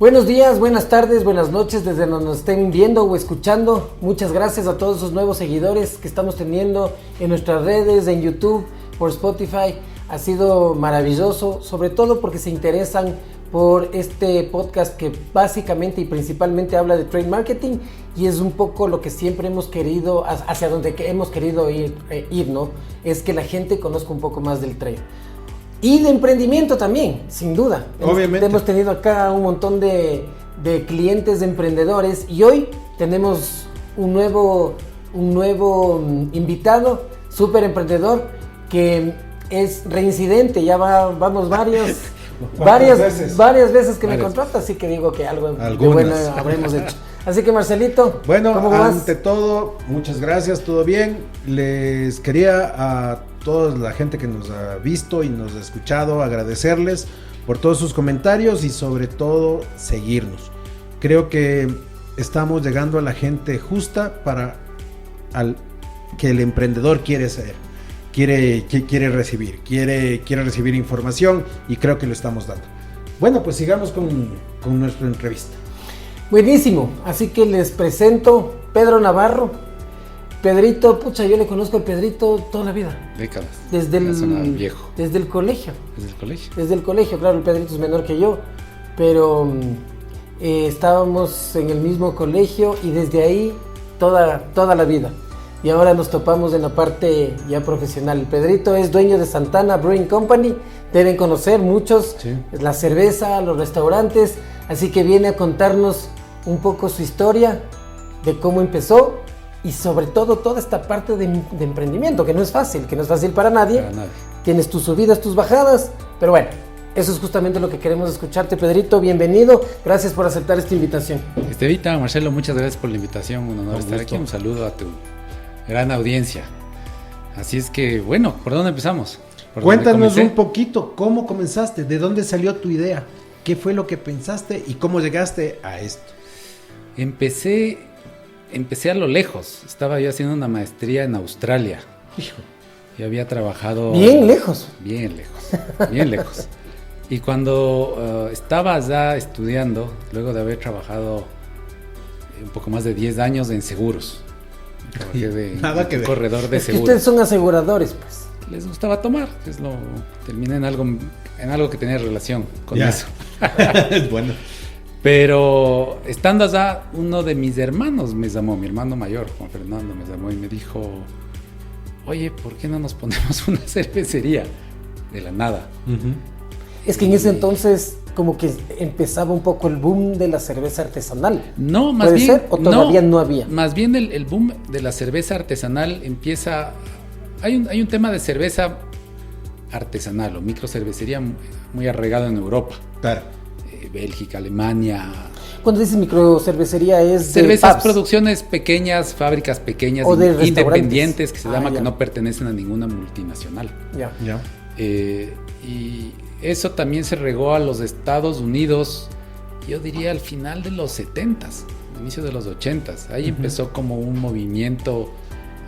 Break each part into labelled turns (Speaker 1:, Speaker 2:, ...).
Speaker 1: Buenos días, buenas tardes, buenas noches, desde donde nos estén viendo o escuchando. Muchas gracias a todos esos nuevos seguidores que estamos teniendo en nuestras redes, en YouTube, por Spotify. Ha sido maravilloso, sobre todo porque se interesan por este podcast que básicamente y principalmente habla de trade marketing, y es un poco lo que siempre hemos querido, hacia donde hemos querido ir, ¿no? Es que la gente conozca un poco más del trade. Y de emprendimiento también, sin duda.
Speaker 2: Obviamente.
Speaker 1: Hemos tenido acá un montón de clientes, de emprendedores, y hoy tenemos un nuevo invitado, súper emprendedor, que es reincidente, ya vamos varias veces que me contrata, así que digo que algo de bueno habremos hecho. Así que Marcelito,
Speaker 2: bueno,
Speaker 1: ¿cómo vas?
Speaker 2: Ante todo, muchas gracias, todo bien. Les quería a toda la gente que nos ha visto y nos ha escuchado agradecerles por todos sus comentarios y sobre todo seguirnos. Creo que estamos llegando a la gente justa para que el emprendedor quiere ser. Quiere recibir información, y creo que lo estamos dando. Bueno, pues sigamos con nuestra entrevista.
Speaker 1: Buenísimo, así que les presento Pedro Navarro. Pedrito, pucha, yo le conozco a Pedrito toda la vida.
Speaker 3: Décadas.
Speaker 1: Desde
Speaker 3: viejo.
Speaker 1: Desde el colegio.
Speaker 3: Desde el colegio.
Speaker 1: Desde el colegio, claro, el Pedrito es menor que yo, pero estábamos en el mismo colegio y desde ahí toda la vida. Y ahora nos topamos en la parte ya profesional. El Pedrito es dueño de Santana Brewing Company. Deben conocer muchos, sí, la cerveza, los restaurantes. Así que viene a contarnos un poco su historia, de cómo empezó y sobre todo toda esta parte de emprendimiento, que no es fácil para nadie. Tienes tus subidas, tus bajadas, pero bueno, eso es justamente lo que queremos escucharte, Pedrito. Bienvenido, gracias por aceptar esta invitación.
Speaker 3: Estevita, Marcelo, muchas gracias por la invitación, un honor estar aquí, un saludo a tu gran audiencia. Así es que, bueno, ¿por dónde empezamos?
Speaker 2: Cuéntanos un poquito, ¿cómo comenzaste? ¿De dónde salió tu idea? ¿Qué fue lo que pensaste y cómo llegaste a esto?
Speaker 3: Empecé a lo lejos. Estaba yo haciendo una maestría en Australia.
Speaker 1: Hijo.
Speaker 3: Y había trabajado...
Speaker 1: Bien lejos.
Speaker 3: Bien lejos. Y cuando estaba ya estudiando, luego de haber trabajado un poco más de 10 años en seguros. Trabajé de corredor de seguros.
Speaker 1: Ustedes son aseguradores, pues.
Speaker 3: Les gustaba tomar, terminé en algo que tenía relación con eso.
Speaker 2: Es bueno.
Speaker 3: Pero estando allá, uno de mis hermanos me llamó, mi hermano mayor, Juan Fernando, me llamó y me dijo: oye, ¿por qué no nos ponemos una cervecería? De la nada.
Speaker 1: Uh-huh. Es que en ese entonces como que empezaba un poco el boom de la cerveza artesanal.
Speaker 3: No, más
Speaker 1: ¿Puede
Speaker 3: bien,
Speaker 1: ser? ¿O todavía no había?
Speaker 3: Más bien el boom de la cerveza artesanal empieza... Hay un tema de cerveza artesanal o microcervecería muy arraigado en Europa.
Speaker 2: Claro.
Speaker 3: Bélgica, Alemania.
Speaker 1: Cuando dices microcervecería es
Speaker 3: cervezas, producciones pequeñas, fábricas pequeñas,
Speaker 1: o de
Speaker 3: independientes, que se llama, que no pertenecen a ninguna multinacional.
Speaker 1: Ya.
Speaker 3: Y eso también se regó a los Estados Unidos, yo diría al final de los 70s, inicio de los 80s. Ahí empezó como un movimiento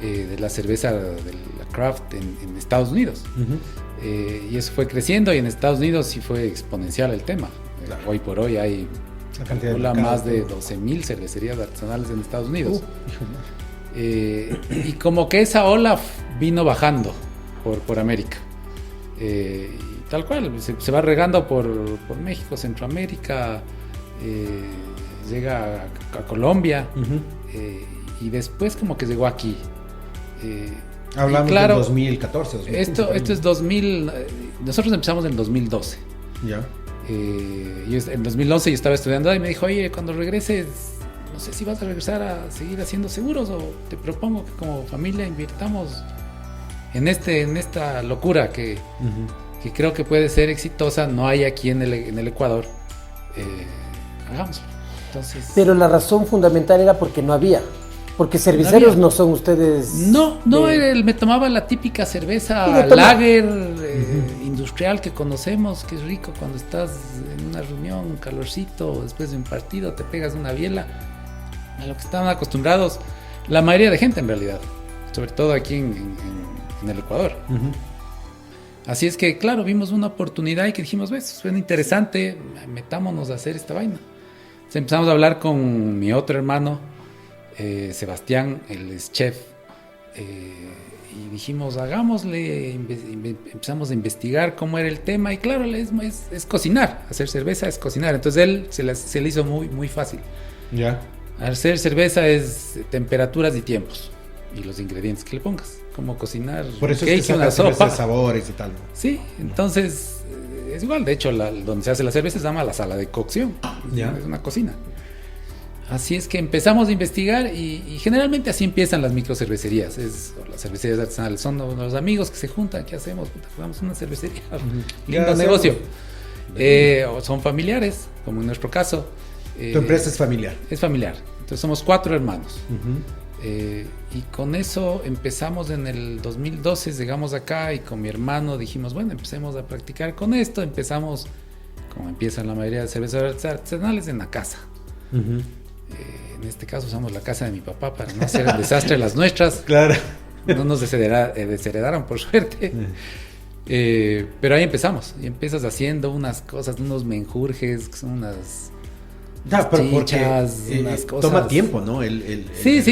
Speaker 3: de la cerveza, de la craft en Estados Unidos. Y eso fue creciendo, y en Estados Unidos sí fue exponencial el tema. Claro. Hoy por hoy hay más de 12,000 cervecerías artesanales en Estados Unidos. Y como que esa ola vino bajando por América. Y tal cual, se va regando por México, Centroamérica, llega a Colombia, y después como que llegó aquí.
Speaker 2: Hablamos del 2014. 2015,
Speaker 3: esto es 2000, nosotros empezamos en el 2012.
Speaker 2: Ya.
Speaker 3: Y en 2011 yo estaba estudiando y me dijo: oye, cuando regreses, no sé si vas a regresar a seguir haciendo seguros, o te propongo que como familia invirtamos en esta locura que creo que puede ser exitosa, no hay aquí en el Ecuador. Hagámoslo. Entonces,
Speaker 1: pero la razón fundamental era porque no había. Porque cerveceros no son ustedes.
Speaker 3: No, me tomaba la típica cerveza lager industrial que conocemos, que es rico cuando estás en una reunión, un calorcito, después de un partido, te pegas una biela, a lo que estaban acostumbrados la mayoría de gente en realidad, sobre todo aquí en el Ecuador. Así es que, claro, vimos una oportunidad y que dijimos: suena interesante, metámonos a hacer esta vaina. Entonces empezamos a hablar con mi otro hermano, Sebastián, él es chef, y dijimos, hagámosle, empezamos a investigar cómo era el tema, y claro, es cocinar, hacer cerveza es cocinar, entonces él se le hizo muy, muy fácil.
Speaker 2: Ya.
Speaker 3: Hacer cerveza es temperaturas y tiempos, y los ingredientes que le pongas, como cocinar
Speaker 2: por eso es que
Speaker 3: una sopa.
Speaker 2: De sabores y tal.
Speaker 3: Sí, entonces es igual, de hecho, donde se hace la cerveza se llama la sala de cocción, es una cocina. Así es que empezamos a investigar y generalmente así empiezan las microcervecerías. Las cervecerías artesanales son los amigos que se juntan. ¿Qué hacemos? Fundamos una cervecería. Lindo negocio. O son familiares, como en nuestro caso.
Speaker 2: ¿Tu empresa es familiar?
Speaker 3: Es familiar. Entonces somos 4 hermanos. Y con eso empezamos en el 2012, llegamos acá y con mi hermano dijimos, bueno, empecemos a practicar con esto. Empezamos, como empiezan la mayoría de cervecerías artesanales, en la casa. En este caso usamos la casa de mi papá para no hacer el desastre de las nuestras.
Speaker 2: Claro.
Speaker 3: No nos desheredaron, por suerte. Pero ahí empezamos. Y empiezas haciendo unas cosas, unos menjurjes, que son unas chichas, unas cosas.
Speaker 2: Toma tiempo, ¿no?
Speaker 3: Sí,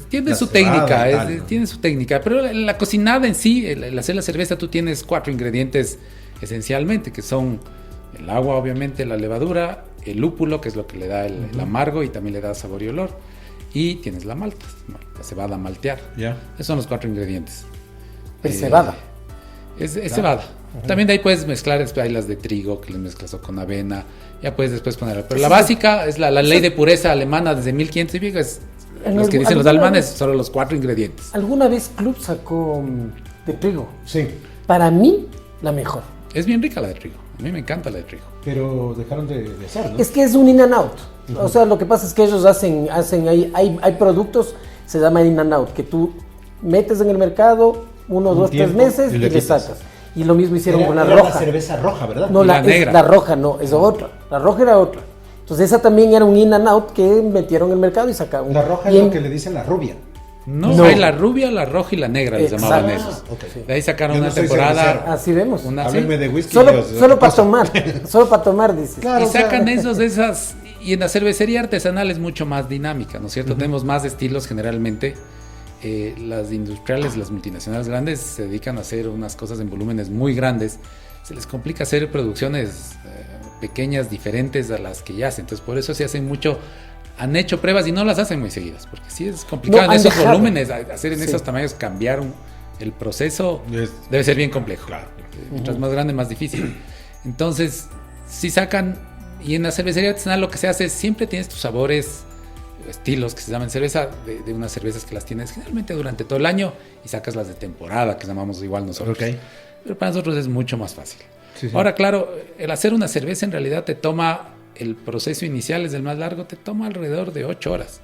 Speaker 3: tiene su técnica. Tiene su técnica. Pero la cocinada en sí, el hacer la cerveza, tú tienes 4 ingredientes esencialmente, que son el agua, obviamente, la levadura, el lúpulo, que es lo que le da el amargo y también le da sabor y olor, y tienes la malta, la cebada maltear. Esos son los 4 ingredientes.
Speaker 1: Es cebada.
Speaker 3: Es cebada. También de ahí puedes mezclar, hay las de trigo que les mezclas con avena, ya puedes después poner. Pero la básica es la ley de pureza alemana desde 1500 y pico, es los que dicen los alemanes, solo los 4 ingredientes.
Speaker 1: ¿Alguna vez Club sacó de trigo?
Speaker 2: Sí.
Speaker 1: Para mí, la mejor.
Speaker 3: Es bien rica la de trigo. A mí me encanta la de trigo.
Speaker 2: Pero dejaron de hacer, ¿no?
Speaker 1: Es que es un in and out. O sea, lo que pasa es que ellos hacen hay productos, se llaman in and out, que tú metes en el mercado 1, 2, 3 meses y le sacas. Y lo mismo hicieron con la roja.
Speaker 2: La cerveza roja, ¿verdad?
Speaker 1: No, la negra. La roja no, es otra. La roja era otra. Entonces esa también era un in and out que metieron en el mercado y sacaron.
Speaker 2: La roja es lo que le dicen la rubia.
Speaker 3: No, hay la rubia, la roja y la negra, les llamaban esos.
Speaker 2: Okay.
Speaker 3: De ahí sacaron una temporada.
Speaker 1: Así vemos.
Speaker 2: Háblenme de whisky.
Speaker 1: Solo para tomar. Solo para tomar, dices.
Speaker 3: Claro, y sacan esas. Y en la cervecería artesanal es mucho más dinámica, ¿no es cierto? Tenemos más estilos generalmente. Las industriales, las multinacionales grandes se dedican a hacer unas cosas en volúmenes muy grandes. Se les complica hacer producciones pequeñas, diferentes a las que ya hacen. Entonces, por eso se hacen mucho. Han hecho pruebas y no las hacen muy seguidas, porque sí es complicado en esos volúmenes, hacer en esos tamaños, cambiar el proceso debe ser bien complejo. Claro. Mientras más grande, más difícil. Entonces, si sacan, y en la cervecería artesanal lo que se hace es siempre tienes tus sabores, estilos que se llaman cerveza, de unas cervezas que las tienes generalmente durante todo el año y sacas las de temporada, que llamamos igual nosotros. Okay. Pero para nosotros es mucho más fácil. Sí. Ahora, claro, el hacer una cerveza en realidad te toma. El proceso inicial es el más largo, te toma alrededor de 8 horas,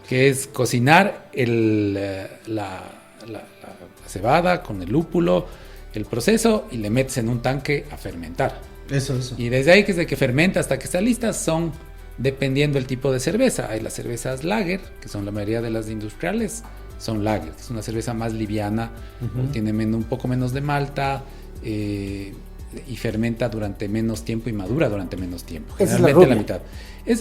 Speaker 3: que es cocinar la cebada con el lúpulo, el proceso, y le metes en un tanque a fermentar.
Speaker 2: Eso.
Speaker 3: Y desde ahí, desde que fermenta hasta que está lista, son, dependiendo del tipo de cerveza, hay las cervezas lager, que son la mayoría de las industriales, son lager, que es una cerveza más liviana, tiene un poco menos de malta, y fermenta durante menos tiempo y madura durante menos tiempo. Generalmente la mitad.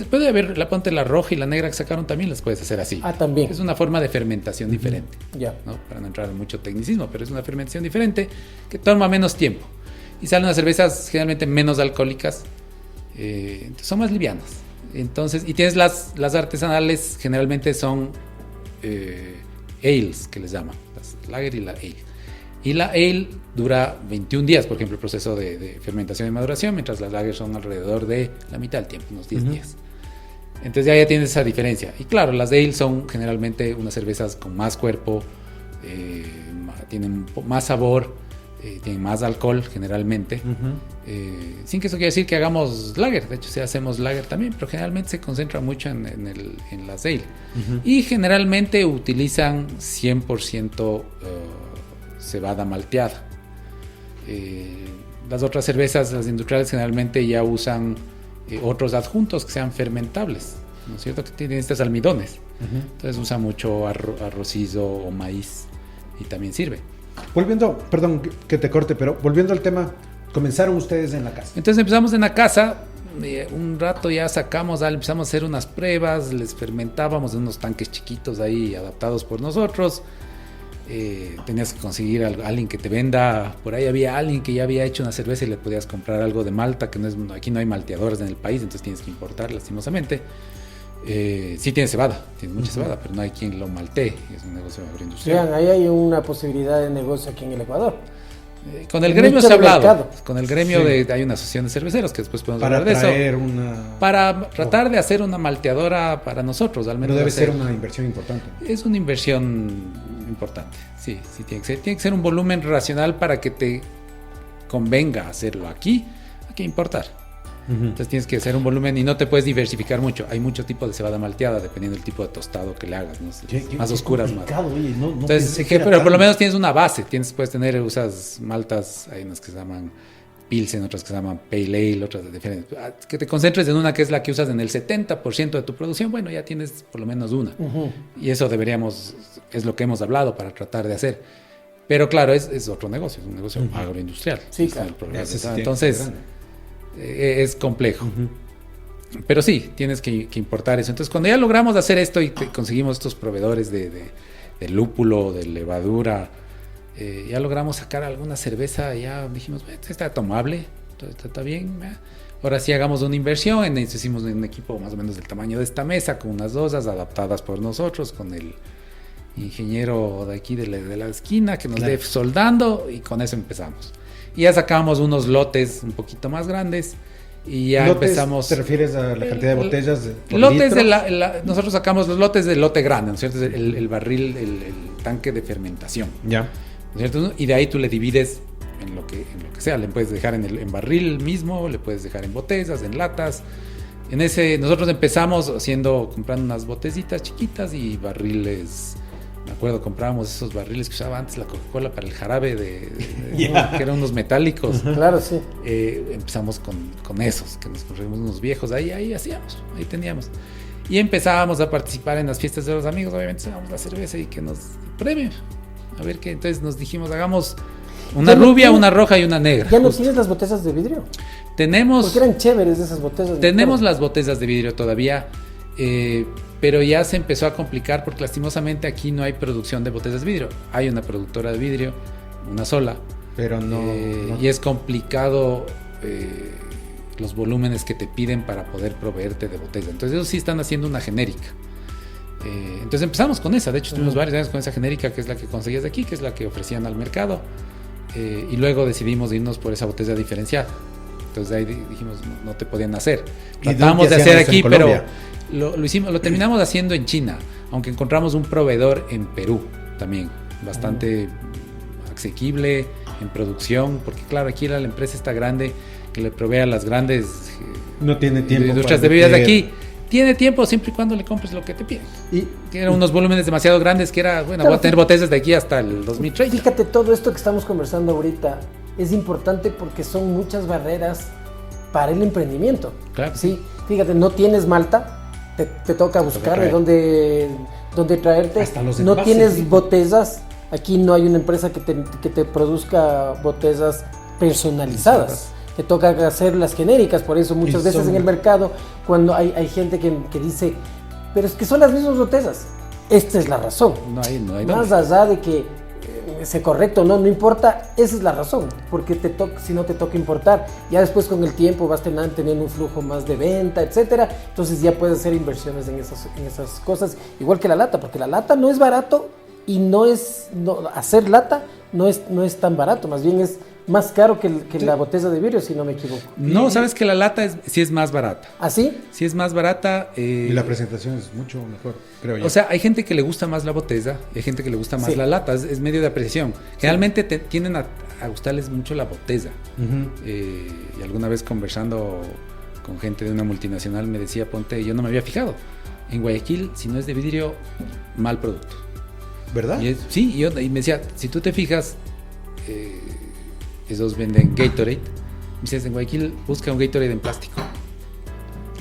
Speaker 3: Puede haber la roja y la negra que sacaron, también las puedes hacer así.
Speaker 1: También.
Speaker 3: Es una forma de fermentación diferente. ¿No? Para no entrar en mucho tecnicismo, pero es una fermentación diferente que toma menos tiempo. Y salen unas cervezas generalmente menos alcohólicas, son más livianas. Entonces, y tienes las artesanales, generalmente son ales, que les llaman, las lager y la ale. Y la ale dura 21 días, por ejemplo, el proceso de fermentación y maduración, mientras las lager son alrededor de la mitad del tiempo, unos 10 días. Entonces ya tienes esa diferencia. Y claro, las ale son generalmente unas cervezas con más cuerpo, tienen más sabor, tienen más alcohol generalmente. Sin que eso quiera decir que hagamos lager, de hecho sí hacemos lager también, pero generalmente se concentra mucho en las ale. Y generalmente utilizan 100% cebada malteada. Las otras cervezas, las industriales, generalmente ya usan otros adjuntos que sean fermentables, ¿no es cierto? Que tienen estos almidones. Entonces usa mucho arrocizo o maíz y también sirve.
Speaker 2: Volviendo, perdón que te corte, pero volviendo al tema, comenzaron ustedes en la casa.
Speaker 3: Entonces empezamos en la casa, un rato ya empezamos a hacer unas pruebas, les fermentábamos en unos tanques chiquitos ahí adaptados por nosotros. Tenías que conseguir alguien que te venda. Por ahí había alguien que ya había hecho una cerveza y le podías comprar algo de malta, que aquí no hay malteadores en el país, entonces tienes que importar lastimosamente. Sí tiene cebada, tiene mucha cebada, pero no hay quien lo maltee, es un negocio agroindustrial.
Speaker 1: Vean, ahí hay una posibilidad de negocio aquí en el Ecuador.
Speaker 3: Con el gremio se ha hablado,
Speaker 1: mercado.
Speaker 3: con el gremio hay una asociación de cerveceros que después podemos hablar de eso. Para tratar de hacer una malteadora para nosotros, al menos.
Speaker 2: Pero debe ser una inversión importante.
Speaker 3: Es una inversión importante, sí tiene que ser. Tiene que ser un volumen racional para que te convenga hacerlo aquí, hay que importar. Entonces tienes que hacer un volumen y no te puedes diversificar mucho. Hay muchos tipos de cebada malteada dependiendo del tipo de tostado que le hagas, ¿no? Más oscuras, más.
Speaker 2: Oye, no
Speaker 3: entonces, pero por lo menos tienes una base. Usas maltas, hay unas que se llaman Pilsen, otras que se llaman Pale Ale, otras de diferentes. Que te concentres en una que es la que usas en el 70% de tu producción, bueno, ya tienes por lo menos una. Y eso es lo que hemos hablado para tratar de hacer. Pero claro, es otro negocio, es un negocio agroindustrial.
Speaker 1: Sí, claro.
Speaker 3: Entonces, es complejo. Pero sí, tienes que importar eso. Entonces, cuando ya logramos hacer esto y conseguimos estos proveedores de lúpulo, de levadura, ya logramos sacar alguna cerveza, ya dijimos, está tomable, está bien. Ahora sí hagamos una inversión, hicimos un equipo más o menos del tamaño de esta mesa, con unas dosas adaptadas por nosotros, con el ingeniero de aquí de la esquina que nos dé soldando, y con eso empezamos. Y ya sacamos unos lotes un poquito más grandes y ya empezamos.
Speaker 2: ¿Te refieres a la cantidad de botellas?
Speaker 3: Lotes nosotros sacamos los lotes del lote grande, ¿no es cierto? El barril, el tanque de fermentación. Ya. ¿No es cierto? Y de ahí tú le divides en lo que sea. Le puedes dejar en barril mismo, le puedes dejar en botellas, en latas. Nosotros empezamos comprando unas botecitas chiquitas y barriles. Me acuerdo, comprábamos esos barriles que usaba antes la Coca-Cola para el jarabe que eran unos metálicos.
Speaker 1: Claro, sí.
Speaker 3: Empezamos con esos, que nos conseguimos unos viejos, ahí hacíamos, ahí teníamos. Y empezábamos a participar en las fiestas de los amigos, obviamente dábamos la cerveza y que nos premien. A ver qué, entonces nos dijimos, hagamos una rubia, una roja y una negra.
Speaker 1: ¿Ya no tienes las botellas de vidrio?
Speaker 3: Tenemos.
Speaker 1: Porque eran chéveres esas botellas.
Speaker 3: Tenemos las botellas de vidrio todavía. Pero ya se empezó a complicar porque lastimosamente aquí no hay producción de botellas de vidrio. Hay una productora de vidrio, una sola.
Speaker 2: Pero no.
Speaker 3: Y es complicado los volúmenes que te piden para poder proveerte de botellas. Entonces ellos sí están haciendo una genérica. Entonces empezamos con esa. De hecho estuvimos varios años con esa genérica, que es la que conseguías de aquí, que es la que ofrecían al mercado. Y luego decidimos irnos por esa botella diferenciada. Entonces ahí dijimos, no te podían hacer. Tratamos de hacer aquí, pero lo terminamos haciendo en China, aunque encontramos un proveedor en Perú también, bastante asequible en producción, porque claro, aquí la empresa está grande, que le provee a las grandes
Speaker 2: no tiene tiempo
Speaker 3: industrias de bebidas de aquí. Tiene tiempo siempre y cuando le compres lo que te piden. Y tiene unos volúmenes demasiado grandes que era, bueno, voy a tener botellas de aquí hasta el 2030.
Speaker 1: Fíjate, todo esto que estamos conversando ahorita es importante porque son muchas barreras para el emprendimiento. Claro. Sí, fíjate, no tienes malta, te toca buscar de dónde traerte. No tienes botellas, aquí no hay una empresa que te produzca botellas personalizadas. Te toca hacer las genéricas, por eso muchas veces en el mercado, cuando hay gente que dice, pero es que son las mismas botellas. Esta es la razón.
Speaker 3: No hay
Speaker 1: más allá de que sea correcto o no importa, esa es la razón, porque si no te toca importar, ya después con el tiempo vas teniendo un flujo más de venta, etcétera, entonces ya puedes hacer inversiones en esas cosas, igual que la lata, porque la lata no es barato y hacer lata no es tan barato, más bien es más caro que la botella de vidrio, si no me equivoco.
Speaker 3: No, sabes que la lata sí es más barata.
Speaker 1: ¿Ah, sí?
Speaker 3: Sí es más barata.
Speaker 2: Y la presentación es mucho mejor, creo yo.
Speaker 3: O sea, hay gente que le gusta más la botella y hay gente que le gusta más la lata. Es medio de apreciación. Generalmente tienden a gustarles mucho la botella. Y alguna vez conversando con gente de una multinacional me decía, ponte, yo no me había fijado. En Guayaquil, si no es de vidrio, mal producto.
Speaker 2: ¿Verdad?
Speaker 3: Y me decía, si tú te fijas... esos venden Gatorade. Me dices, en Guayaquil busca un Gatorade en plástico.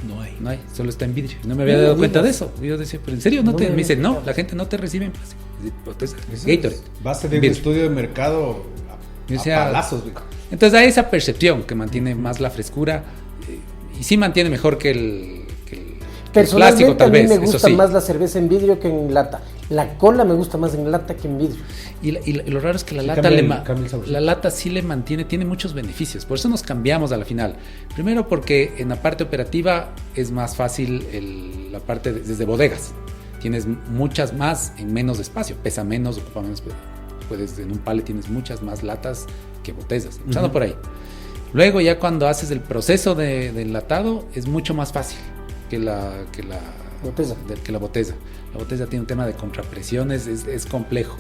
Speaker 3: No hay, solo está en vidrio. No me había dado cuenta de eso. Yo decía, pero en serio, me dice, no, la gente no te recibe en plástico. Entonces, Gatorade.
Speaker 2: Vas a tener un estudio de mercado a palazos.
Speaker 3: Entonces hay esa percepción que mantiene más la frescura. Y sí mantiene mejor que el
Speaker 1: Personalmente
Speaker 3: plástico, tal
Speaker 1: a mí
Speaker 3: vez.
Speaker 1: me
Speaker 3: Eso
Speaker 1: gusta
Speaker 3: sí.
Speaker 1: más la cerveza en vidrio que en lata. La cola me gusta más en lata que en vidrio.
Speaker 3: Y lo raro es que la
Speaker 2: Sí,
Speaker 3: lata
Speaker 2: cambia el sabor.
Speaker 3: la lata sí le mantiene, tiene muchos beneficios. Por eso nos cambiamos a la final. Primero porque en la parte operativa es más fácil la parte desde bodegas. Tienes muchas más en menos espacio, pesa menos, ocupa menos. Puedes en un pallet tienes muchas más latas que botellas. Empezando por ahí. Luego ya cuando haces el proceso de enlatado es mucho más fácil que la
Speaker 1: Botella.
Speaker 3: que la botella. La botella tiene un tema de contrapresiones, es complejo.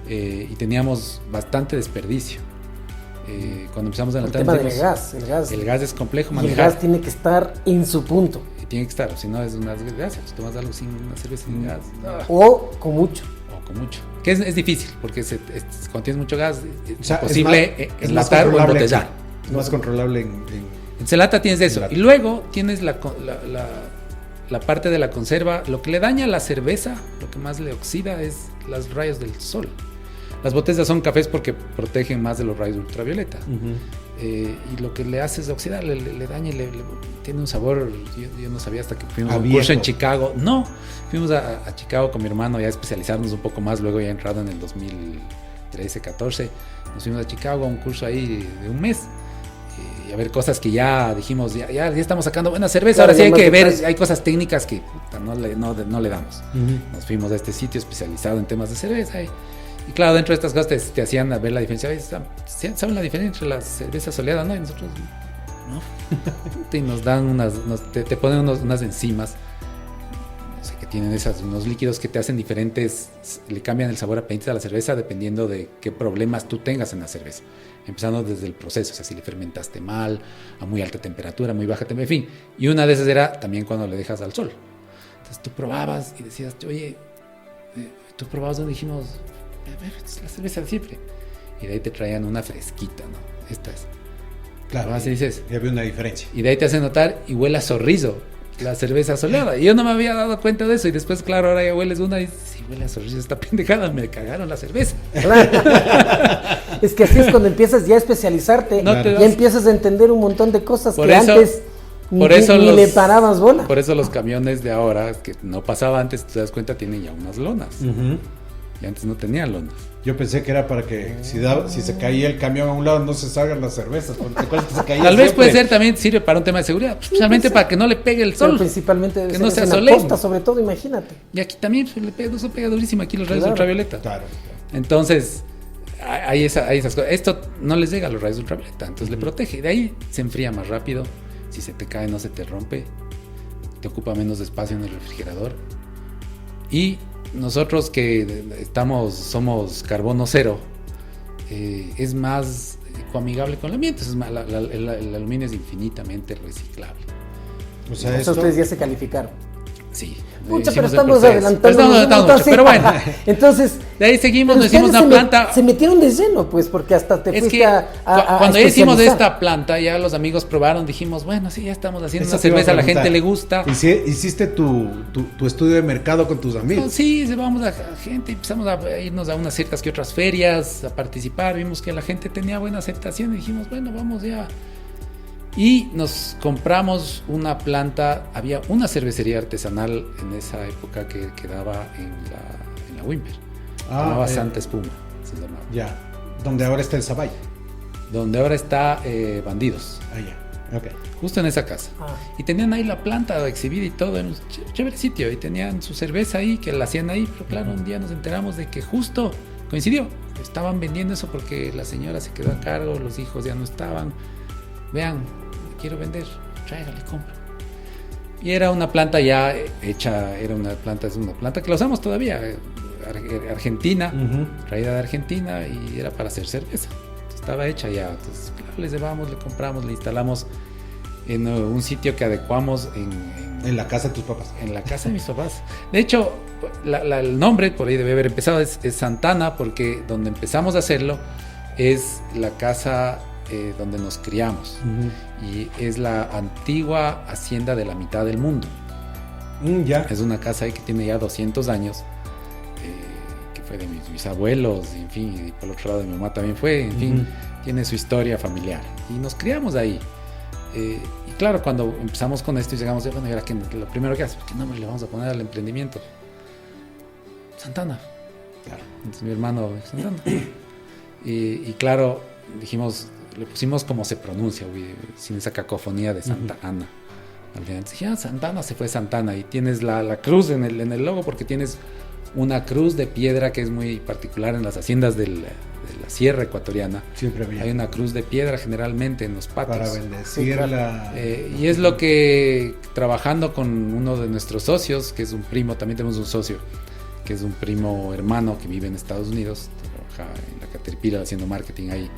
Speaker 3: Y teníamos bastante desperdicio. Cuando empezamos a
Speaker 1: El
Speaker 3: enlatar,
Speaker 1: tema del
Speaker 3: dijimos,
Speaker 1: gas.
Speaker 3: el gas es complejo
Speaker 1: Y el
Speaker 3: manejar.
Speaker 1: gas tiene que estar en su punto.
Speaker 3: Y tiene que estar, si no es una desgracia. Si tomas algo sin una cerveza sin gas,
Speaker 1: O con mucho.
Speaker 3: o con mucho. Que es difícil, porque cuando tienes mucho gas es
Speaker 2: O sea,
Speaker 3: imposible
Speaker 2: es más
Speaker 3: enlatar o
Speaker 2: controlable
Speaker 3: embotellar.
Speaker 2: aquí. Es más controlable
Speaker 3: En Celata tienes eso.
Speaker 2: Celata.
Speaker 3: Y luego tienes la parte de la conserva. Lo que le daña a la cerveza, lo que más le oxida es los rayos del sol. Las botellas son cafés porque protegen más de los rayos ultravioleta. Y lo que le hace es oxidar, le daña y tiene un sabor. Yo no sabía hasta que fuimos a un curso en Chicago. No, fuimos a Chicago con mi hermano ya a especializarnos un poco más. Luego ya entrado en el 2013, 14. Nos fuimos a Chicago a un curso ahí de un mes. Y a ver cosas que ya dijimos, ya estamos sacando buena cerveza.
Speaker 1: Claro,
Speaker 3: Ahora sí hay
Speaker 1: ya
Speaker 3: que
Speaker 1: más
Speaker 3: ver,
Speaker 1: detalles.
Speaker 3: hay cosas técnicas que no le damos. Nos fuimos a este sitio especializado en temas de cerveza. Y claro, dentro de estas cosas te hacían ver la diferencia. ¿Saben la diferencia entre las cervezas soleadas? No, y nosotros no. Y nos dan te ponen unas enzimas, no sé, que tienen unos líquidos que te hacen diferentes, le cambian el sabor apetente a la cerveza dependiendo de qué problemas tú tengas en la cerveza. Empezando desde el proceso, o sea, si le fermentaste mal, a muy alta temperatura, muy baja temperatura, en fin. Y una de esas era también cuando le dejas al sol. Entonces tú probabas y decías, oye, tú probabas donde dijimos, es la cerveza de siempre. Y de ahí te traían una fresquita, ¿no? Esta es.
Speaker 2: Claro,
Speaker 3: Así dices.
Speaker 2: ya había una diferencia.
Speaker 3: Y de ahí te hace notar y huele a Sorriso, la cerveza soleada. Y yo no me había dado cuenta de eso. Y después, claro, ahora ya hueles una y sí, huele a Sorriso esta pendejada. Me cagaron la cerveza.
Speaker 1: Es que así es cuando empiezas ya a especializarte.
Speaker 3: No te
Speaker 1: Ya
Speaker 3: das-
Speaker 1: empiezas a entender un montón de cosas
Speaker 3: Por
Speaker 1: que
Speaker 3: eso-
Speaker 1: antes ni le parabas bola.
Speaker 3: Por eso los camiones de ahora, que no pasaba antes, te das cuenta, tienen ya unas lonas. Y antes no tenían lonas.
Speaker 2: Yo pensé que era para que si se caía el camión a un lado no se salgan las cervezas. Porque te acuerdas que se caía
Speaker 3: Tal vez
Speaker 2: siempre.
Speaker 3: puede ser también sirve para un tema de seguridad, especialmente para que no le pegue el
Speaker 1: Pero
Speaker 3: sol.
Speaker 1: principalmente debe
Speaker 3: que
Speaker 1: ser
Speaker 3: no se
Speaker 1: en la
Speaker 3: asoleen.
Speaker 1: costa, sobre todo, imagínate.
Speaker 3: Y aquí también eso pega durísimo aquí los rayos
Speaker 1: Claro.
Speaker 3: ultravioleta.
Speaker 2: Claro.
Speaker 3: Entonces, hay esas cosas. Esto no les llega a los rayos ultravioleta, entonces le protege. De ahí se enfría más rápido. Si se te cae, no se te rompe. Te ocupa menos espacio en el refrigerador. Y nosotros que somos carbono cero, es más coamigable con el ambiente. El aluminio es infinitamente reciclable.
Speaker 2: O sea,
Speaker 1: Entonces
Speaker 2: esto,
Speaker 1: ustedes ya se calificaron.
Speaker 3: Sí.
Speaker 1: Pucha,
Speaker 3: hicimos
Speaker 1: pero
Speaker 3: el
Speaker 1: estamos
Speaker 3: proceso.
Speaker 1: adelantando.
Speaker 3: Pero estamos adelantando mucho, pero bueno.
Speaker 1: Entonces,
Speaker 3: De ahí seguimos,
Speaker 1: pero
Speaker 3: nos hicimos
Speaker 1: ustedes
Speaker 3: una planta.
Speaker 1: se metieron de lleno, pues, porque hasta te
Speaker 3: Es
Speaker 1: fuiste
Speaker 3: que
Speaker 1: a
Speaker 3: cuando ya hicimos de
Speaker 1: especializar.
Speaker 3: esta planta, ya los amigos probaron, dijimos, bueno, sí, ya estamos haciendo
Speaker 2: Eso
Speaker 3: una
Speaker 2: te iba a
Speaker 3: cerveza, a la gente
Speaker 2: preguntar.
Speaker 3: le gusta.
Speaker 2: Hiciste tu estudio de mercado con tus amigos.
Speaker 3: Sí, vamos a gente, empezamos a irnos a unas ciertas que otras ferias, a participar, vimos que la gente tenía buena aceptación y dijimos, bueno, vamos ya. Y nos compramos una planta, había una cervecería artesanal en esa época que quedaba en la Wimper. Se llamaba Santa Espuma, se llamaba.
Speaker 2: Ya. Donde ahora está el Zabay.
Speaker 3: Donde ahora está Bandidos,
Speaker 2: Ah, ya. Ok.
Speaker 3: justo en esa casa.
Speaker 1: Ah.
Speaker 3: Y tenían ahí la planta exhibida y todo, en un chévere sitio. Y tenían su cerveza ahí, que la hacían ahí. Pero claro, un día nos enteramos de que justo coincidió. Estaban vendiendo eso porque la señora se quedó a cargo, los hijos ya no estaban. Vean, quiero vender, tráigale, compra. Y era una planta ya hecha, es una planta que la usamos todavía, argentina, traída de Argentina, y era para hacer cerveza. Entonces, estaba hecha ya. Entonces, claro, les llevamos, le compramos, le instalamos en un sitio que adecuamos
Speaker 2: En la casa de tus papás.
Speaker 3: en la casa de mis papás. De hecho, el nombre, por ahí debe haber empezado, es Santana, porque donde empezamos a hacerlo es la casa donde nos criamos. Y es la antigua hacienda de la mitad del mundo.
Speaker 2: Ya.
Speaker 3: Es una casa ahí que tiene ya 200 años, que fue de mis abuelos, en fin, y por el otro lado de mi mamá también fue, en fin, tiene su historia familiar. Y nos criamos ahí. Y claro, cuando empezamos con esto y llegamos, bueno, ¿y ahora qué? Lo primero que hace, ¿qué nombre le vamos a poner al emprendimiento? Santana. Claro. Entonces mi hermano, Santana. Y claro, dijimos, le pusimos como se pronuncia, sin esa cacofonía de Santa Ana. Al final dije, Santana, se fue Santana. Y tienes la cruz en el logo, porque tienes una cruz de piedra que es muy particular en las haciendas de la sierra ecuatoriana.
Speaker 2: Siempre había.
Speaker 3: Hay una cruz de piedra generalmente en los patios.
Speaker 2: Para bendecir la...
Speaker 3: y es lo que, trabajando con uno de nuestros socios, que es un primo, también tenemos un socio, que es un primo hermano que vive en Estados Unidos, trabaja en la Caterpillar haciendo marketing ahí.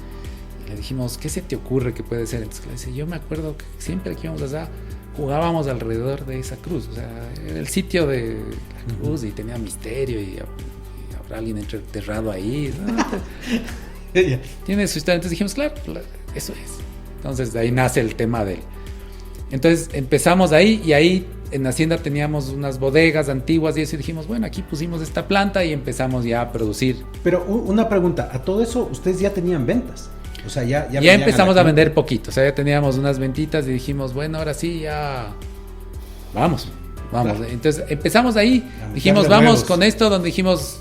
Speaker 3: Y le dijimos, ¿qué se te ocurre que puede ser? Entonces le dice, yo me acuerdo que siempre que íbamos allá, jugábamos alrededor de esa cruz, o sea, era el sitio de la cruz y tenía misterio y habrá alguien enterrado ahí, ¿no? Tiene su historia. Entonces dijimos, claro, eso es. Entonces de ahí nace el tema de él. Entonces empezamos ahí, y ahí en Hacienda teníamos unas bodegas antiguas y eso, y dijimos, bueno, aquí pusimos esta planta y empezamos ya a producir.
Speaker 2: Pero una pregunta, a todo eso ustedes ya tenían ventas. O sea, ya
Speaker 3: empezamos a vender poquito, o sea, ya teníamos unas ventitas y dijimos, bueno, ahora sí, ya vamos. Claro. Entonces empezamos ahí, dijimos, vamos con esto, donde dijimos,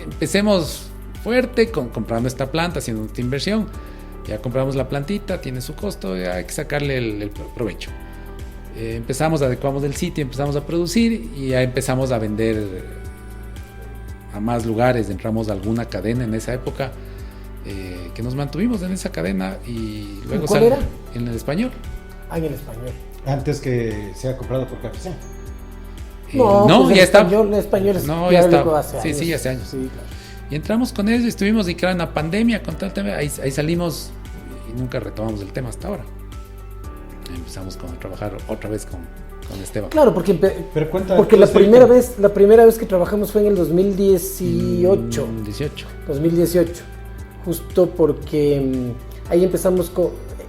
Speaker 3: empecemos fuerte comprando esta planta, haciendo esta inversión. Ya compramos la plantita, tiene su costo, ya hay que sacarle el provecho. Empezamos, adecuamos el sitio, empezamos a producir y ya empezamos a vender a más lugares. Entramos a alguna cadena en esa época, que nos mantuvimos en esa cadena, y luego
Speaker 1: ¿cuál era?
Speaker 3: En el Español.
Speaker 1: En el Español.
Speaker 2: Antes que sea comprado por KFC.
Speaker 1: No, pues
Speaker 3: ya está.
Speaker 1: El español es
Speaker 3: no, ya está.
Speaker 1: Hace años.
Speaker 3: Sí, hace años.
Speaker 1: Sí, claro.
Speaker 3: Y entramos con eso y estuvimos, y claro, en la pandemia, con todo el tema, ahí salimos y nunca retomamos el tema hasta ahora. Empezamos a trabajar otra vez con Esteban.
Speaker 1: Claro, porque
Speaker 2: porque
Speaker 1: la primera vez que trabajamos fue en el 2018. 2018. Justo porque ahí empezamos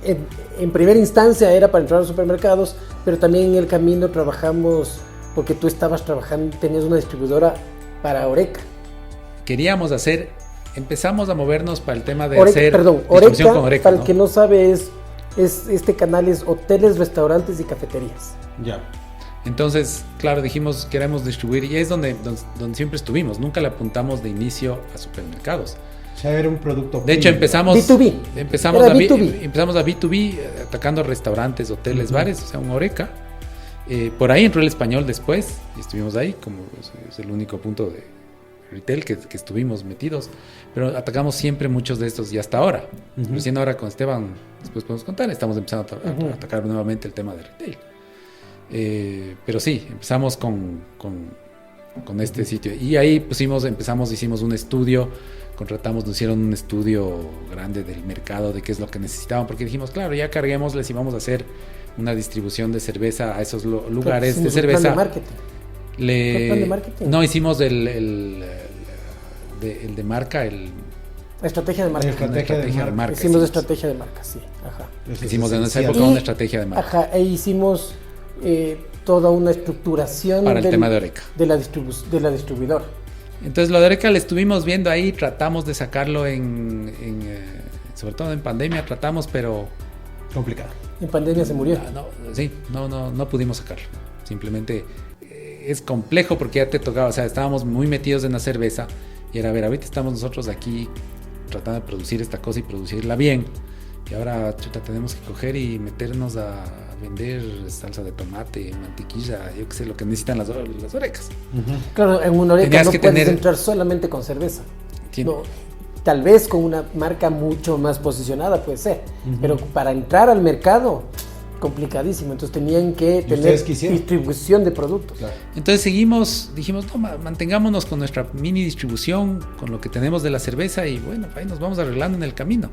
Speaker 1: en primera instancia era para entrar a los supermercados, pero también en el camino trabajamos, porque tú estabas trabajando, tenías una distribuidora para Oreca.
Speaker 3: Empezamos a movernos para el tema de
Speaker 1: Oreca,
Speaker 3: con Oreca,
Speaker 1: para
Speaker 3: ¿no?
Speaker 1: el que no sabe, este canal es hoteles, restaurantes y cafeterías.
Speaker 2: Ya.
Speaker 3: Entonces, claro, dijimos, queremos distribuir, y es donde siempre estuvimos. Nunca le apuntamos de inicio a supermercados.
Speaker 2: O sea, era un producto.
Speaker 3: De hecho, empezamos
Speaker 1: B2B.
Speaker 3: Empezamos a B2B, atacando restaurantes, hoteles, bares, o sea, un Oreca. Por ahí entró el Español después, y estuvimos ahí, como es el único punto de retail que estuvimos metidos, pero atacamos siempre muchos de estos, y hasta ahora. Recién ahora con Esteban, después podemos contar, estamos empezando a atacar nuevamente el tema de retail. Pero sí, empezamos con este sitio, y ahí hicimos un estudio, nos hicieron un estudio grande del mercado, de qué es lo que necesitaban, porque dijimos, claro, ya carguémosles y vamos a hacer una distribución de cerveza a esos lugares de cerveza.
Speaker 1: Plan de marketing. ¿Plan de marketing?
Speaker 3: No, hicimos el de marca,
Speaker 1: la estrategia de marca. Hicimos
Speaker 3: sí.
Speaker 1: Estrategia de marca, sí. Ajá.
Speaker 3: Hicimos en esa época una estrategia de marca.
Speaker 1: Ajá, e hicimos toda una estructuración
Speaker 3: para el tema de Oreca.
Speaker 1: De la distribuidora.
Speaker 3: Entonces lo de Oreca le estuvimos viendo ahí, tratamos de sacarlo sobre todo en pandemia tratamos, pero...
Speaker 2: complicado.
Speaker 1: En pandemia se murió.
Speaker 3: No pudimos sacarlo. Simplemente es complejo porque ya te tocaba, o sea, estábamos muy metidos en la cerveza y era, a ver, ahorita estamos nosotros aquí tratando de producir esta cosa y producirla bien. Y ahora, tenemos que coger y meternos a vender salsa de tomate, mantequilla, yo qué sé, lo que necesitan las Orecas.
Speaker 1: Claro, en una Oreca no puedes entrar solamente con cerveza. No, tal vez con una marca mucho más posicionada puede ser, pero para entrar al mercado, complicadísimo. Entonces tenían que tener distribución de productos. Claro.
Speaker 3: Entonces dijimos, no, mantengámonos con nuestra mini distribución, con lo que tenemos de la cerveza, y bueno, ahí nos vamos arreglando en el camino.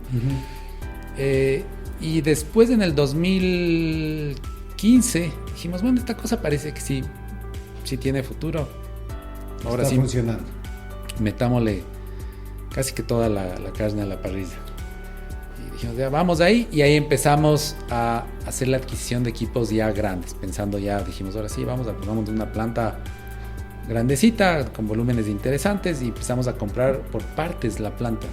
Speaker 3: Y después, en el 2015, dijimos, bueno, esta cosa parece que sí tiene futuro. Ahora
Speaker 2: está funcionando.
Speaker 3: Metámosle casi que toda la carne a la parrilla. Y dijimos, ya vamos ahí, y ahí empezamos a hacer la adquisición de equipos ya grandes, pensando ya, dijimos, ahora sí, vamos una planta grandecita, con volúmenes interesantes, y empezamos a comprar por partes la planta.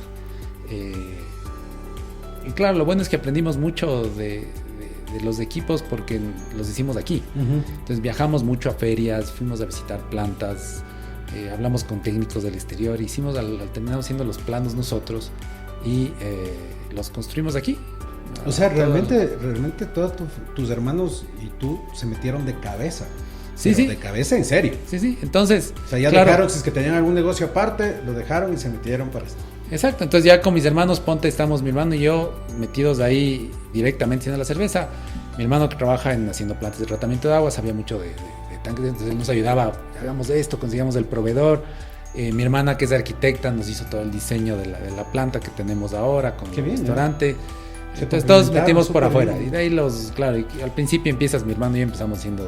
Speaker 3: Y claro, lo bueno es que aprendimos mucho de de los equipos porque los hicimos aquí. Entonces viajamos mucho a ferias, fuimos a visitar plantas, hablamos con técnicos del exterior, terminamos haciendo los planos nosotros y los construimos aquí.
Speaker 2: O sea, realmente todos tus hermanos y tú se metieron de cabeza.
Speaker 3: Sí, sí.
Speaker 2: De cabeza, en serio.
Speaker 3: Sí, sí. Entonces,
Speaker 2: o sea, ya dejaron, si es que tenían algún negocio aparte, lo dejaron y se metieron para esto.
Speaker 3: Exacto. Entonces ya con mis hermanos, estamos mi hermano y yo metidos ahí directamente haciendo la cerveza. Mi hermano que trabaja haciendo plantas de tratamiento de agua, sabía mucho de tanques, entonces él nos ayudaba, hagamos esto, consigamos el proveedor. Mi hermana que es arquitecta nos hizo todo el diseño de la planta que tenemos ahora con el restaurante. Entonces todos metimos por afuera bien. Y de ahí claro, y al principio mi hermano y yo empezamos haciendo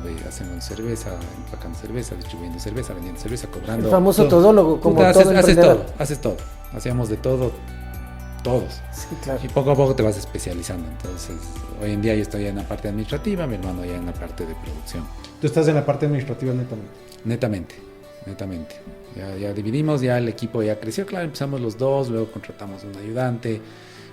Speaker 3: cerveza, empacando cerveza, distribuyendo cerveza, vendiendo cerveza, cobrando.
Speaker 1: El famoso todólogo, como
Speaker 3: haces todo, hacíamos de todo, todos.
Speaker 1: Sí, claro.
Speaker 3: Y poco a poco te vas especializando. Entonces hoy en día yo estoy en la parte administrativa, mi hermano ya en la parte de producción.
Speaker 2: ¿Tú estás en la parte administrativa netamente?
Speaker 3: Netamente. Ya dividimos, ya el equipo ya creció, claro, empezamos los dos, luego contratamos un ayudante,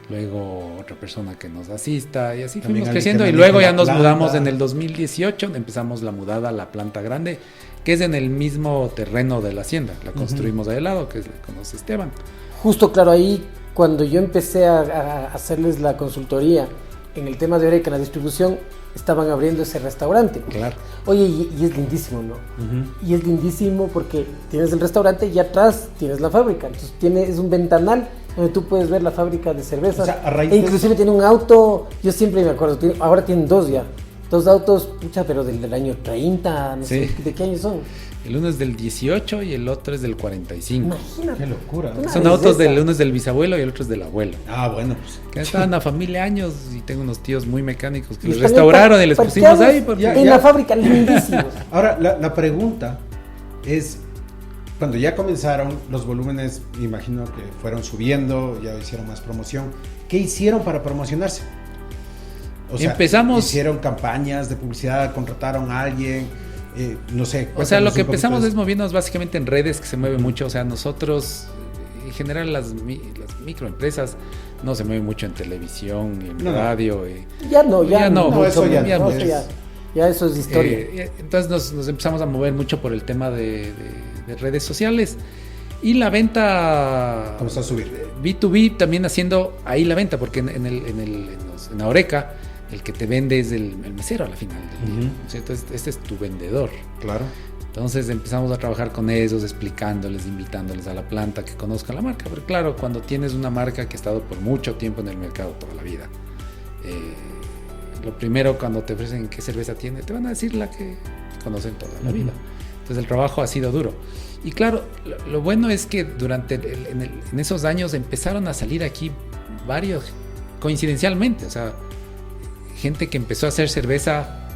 Speaker 3: luego otra persona que nos asista y así fuimos creciendo y luego ya nos mudamos en el 2018, empezamos la mudada a la planta grande, que es en el mismo terreno de la hacienda, la construimos ahí al lado, que conoce Esteban.
Speaker 1: Justo, claro, ahí cuando yo empecé a hacerles la consultoría en el tema de Oreca, en la distribución, estaban abriendo ese restaurante.
Speaker 3: Claro.
Speaker 1: Oye, y es lindísimo, ¿no? Y es lindísimo porque tienes el restaurante y atrás tienes la fábrica. Entonces es un ventanal donde tú puedes ver la fábrica de cervezas. O sea, inclusive tiene un auto, yo siempre me acuerdo, ahora tienen dos ya. Dos autos, pero del año 30, no sé, ¿de qué año son?
Speaker 3: El uno es del 18 y el otro es del 45.
Speaker 1: Imagínate.
Speaker 2: Qué locura.
Speaker 3: Son autos uno es del bisabuelo y el otro es del abuelo.
Speaker 2: Ah, bueno, pues.
Speaker 3: Que estaban a familia años y tengo unos tíos muy mecánicos que los restauraron y les pusimos ahí.
Speaker 1: En la fábrica, lindísimos.
Speaker 2: Ahora, la pregunta es, cuando ya comenzaron los volúmenes, imagino que fueron subiendo, ya hicieron más promoción. ¿Qué hicieron para promocionarse? O sea, hicieron campañas de publicidad, contrataron a alguien, no sé.
Speaker 3: O sea, lo que empezamos es moviéndonos básicamente en redes, que se mueve mucho. O sea, nosotros, en general, las microempresas no se mueven mucho en televisión, en radio.
Speaker 1: Ya no. Ya eso es historia.
Speaker 3: Entonces nos empezamos a mover mucho por el tema de redes sociales. Y la venta...
Speaker 2: Comenzó a subir.
Speaker 3: B2B también haciendo ahí la venta, porque en la Oreca el que te vende es el mesero a la final del día. Entonces este es tu vendedor.
Speaker 2: Claro.
Speaker 3: Entonces empezamos a trabajar con ellos, explicándoles, invitándoles a la planta que conozcan la marca. Pero claro, cuando tienes una marca que ha estado por mucho tiempo en el mercado, toda la vida, lo primero cuando te ofrecen qué cerveza tiene, te van a decir la que conocen toda la vida. Entonces el trabajo ha sido duro. Y claro, lo bueno es que durante en esos años empezaron a salir aquí varios, coincidencialmente, o sea, gente que empezó a hacer cerveza,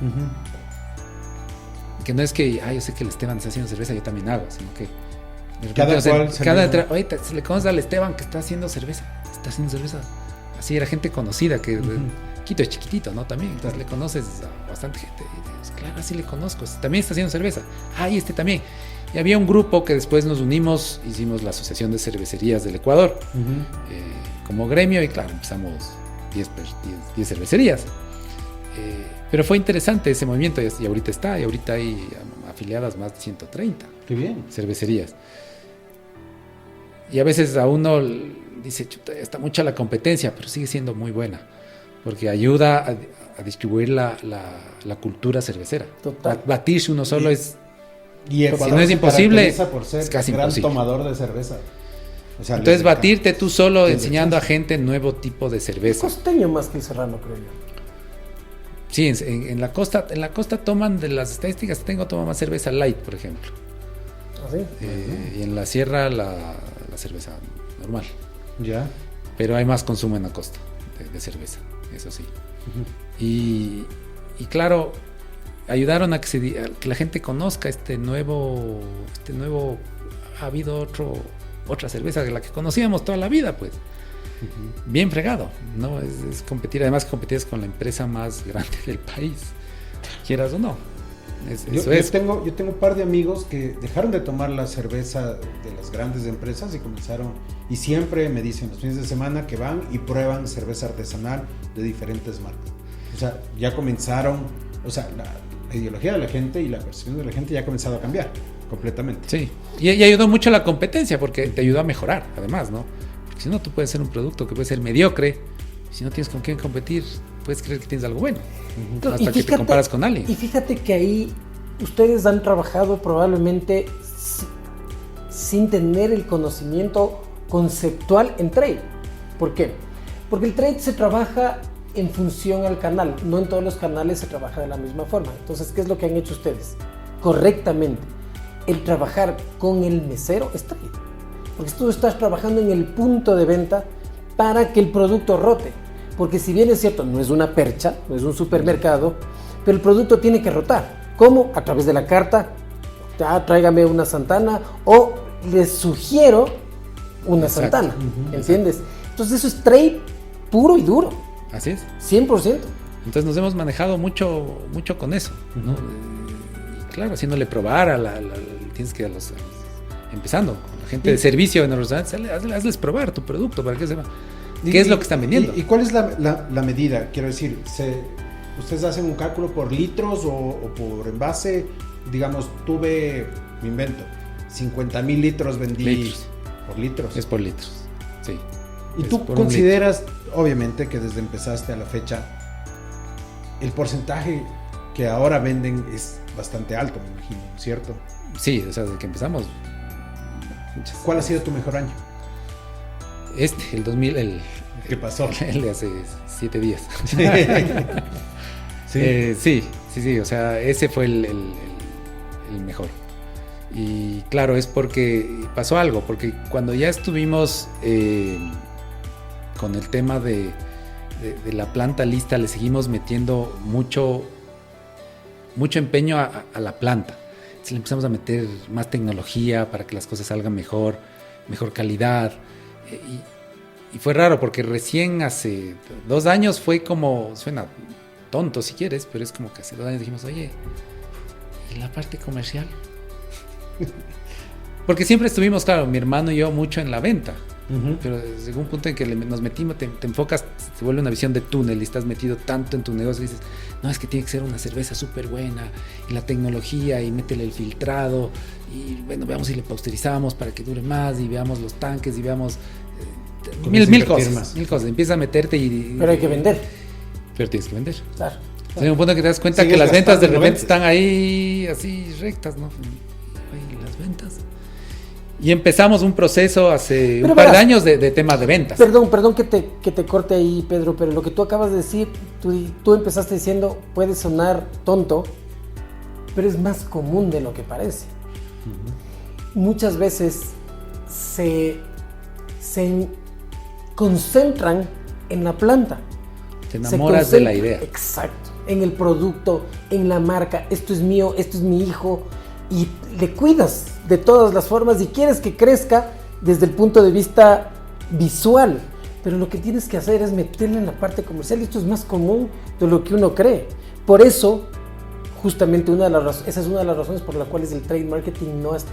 Speaker 3: que no es que, yo sé que el Esteban está haciendo cerveza, yo también hago, sino que oye, se le conoce al Esteban que está haciendo cerveza, así era gente conocida, que Quito es chiquitito, ¿no? También, entonces le conoces a bastante gente, y dices, claro, así le conozco, también está haciendo cerveza, y este también. Y había un grupo que después nos unimos, hicimos la Asociación de Cervecerías del Ecuador como gremio y claro, empezamos 10 cervecerías. Pero fue interesante ese movimiento y ahorita hay afiliadas más de 130.
Speaker 2: Qué bien.
Speaker 3: Cervecerías. Y a veces a uno dice, chuta, está mucha la competencia, pero sigue siendo muy buena, porque ayuda a distribuir la cultura cervecera.
Speaker 1: Total.
Speaker 3: Batirse uno solo
Speaker 2: y Ecuador
Speaker 3: si no es imposible,
Speaker 2: por ser
Speaker 3: es casi
Speaker 2: gran
Speaker 3: imposible.
Speaker 2: Tomador de cerveza. O sea,
Speaker 3: entonces batirte tú solo enseñando a gente nuevo tipo de cerveza.
Speaker 1: Es costeño más que el serrano, creo yo.
Speaker 3: Sí, en la costa toman, de las estadísticas que tengo, toman más cerveza light, por ejemplo.
Speaker 1: ¿Ah, sí?
Speaker 3: Y en la sierra la cerveza normal.
Speaker 2: Ya.
Speaker 3: Pero hay más consumo en la costa de cerveza, eso sí. Y claro, ayudaron a que la gente conozca este nuevo, ha habido otra cerveza de la que conocíamos toda la vida, pues. Bien fregado, ¿no? Es competir, además competir con la empresa más grande del país, quieras o no. Yo
Speaker 2: tengo un par de amigos que dejaron de tomar la cerveza de las grandes empresas y comenzaron, y siempre me dicen los fines de semana que van y prueban cerveza artesanal de diferentes marcas. O sea, ya comenzaron, o sea, la ideología de la gente y la percepción de la gente ya ha comenzado a cambiar completamente.
Speaker 3: Sí, y ayudó mucho a la competencia porque te ayudó a mejorar, además, ¿no? Porque si no, tú puedes ser un producto que puede ser mediocre, si no tienes con quién competir, puedes creer que tienes algo bueno, hasta que te comparas con alguien.
Speaker 1: Y fíjate que ahí ustedes han trabajado probablemente sin tener el conocimiento conceptual en trade. ¿Por qué? Porque el trade se trabaja en función al canal, no en todos los canales se trabaja de la misma forma. Entonces, ¿qué es lo que han hecho ustedes? Correctamente, el trabajar con el mesero es trade, porque tú estás trabajando en el punto de venta para que el producto rote, porque si bien es cierto, no es una percha, no es un supermercado, pero el producto tiene que rotar. ¿Cómo? A través de la carta, tráigame una Santana, o les sugiero una
Speaker 3: Exacto.
Speaker 1: Santana, ¿entiendes? Entonces eso es trade puro y duro.
Speaker 3: Así es.
Speaker 1: 100%.
Speaker 3: Entonces nos hemos manejado mucho con eso, ¿no? Y claro, haciéndole probar tienes que empezando con la gente de servicio en los restaurantes, hazles probar tu producto para que sepan qué es lo que están vendiendo.
Speaker 2: ¿Y cuál es la medida? Quiero decir, ¿ustedes hacen un cálculo por litros o por envase? Digamos, me invento, 50,000 litros vendí por litros.
Speaker 3: Es por litros, sí.
Speaker 2: ¿Y tú consideras, obviamente, que desde empezaste a la fecha, el porcentaje que ahora venden es bastante alto, me imagino, ¿cierto?
Speaker 3: Sí, o sea, desde que empezamos.
Speaker 2: ¿Cuál ha sido tu mejor año?
Speaker 3: El 2000,
Speaker 2: ¿Qué pasó?
Speaker 3: El de hace 7 días.
Speaker 2: Sí.
Speaker 3: Sí, o sea, ese fue el mejor. Y claro, es porque pasó algo, porque cuando ya estuvimos con el tema de la planta lista, le seguimos metiendo mucho empeño a la planta. Entonces le empezamos a meter más tecnología para que las cosas salgan mejor calidad. Y fue raro porque recién hace 2 años fue como, suena tonto si quieres, pero es como que hace 2 años dijimos, oye, ¿y la parte comercial? Porque siempre estuvimos, claro, mi hermano y yo mucho en la venta. Pero llegó un punto en que nos metimos, te enfocas, se vuelve una visión de túnel y estás metido tanto en tu negocio y dices, no, es que tiene que ser una cerveza súper buena y la tecnología y métele el filtrado y bueno, veamos si le pasteurizamos para que dure más y veamos los tanques y veamos mil cosas, empieza a meterte
Speaker 1: pero hay que vender.
Speaker 3: Pero tienes que vender.
Speaker 1: Claro.
Speaker 3: Llega un punto que te das cuenta que las ventas de repente están ahí así rectas, ¿no? Oye, las ventas. Y empezamos un proceso hace un par de años de temas de ventas.
Speaker 1: Perdón que te corte ahí, Pedro, pero lo que tú acabas de decir, tú empezaste diciendo, puede sonar tonto, pero es más común de lo que parece. Muchas veces se concentran en la planta.
Speaker 3: Te enamoras de la idea.
Speaker 1: Exacto, en el producto, en la marca, esto es mío, esto es mi hijo, y le cuidas de todas las formas y quieres que crezca desde el punto de vista visual, pero lo que tienes que hacer es meterle en la parte comercial y esto es más común de lo que uno cree. Por eso, justamente esa es una de las razones por las cuales el trade marketing no es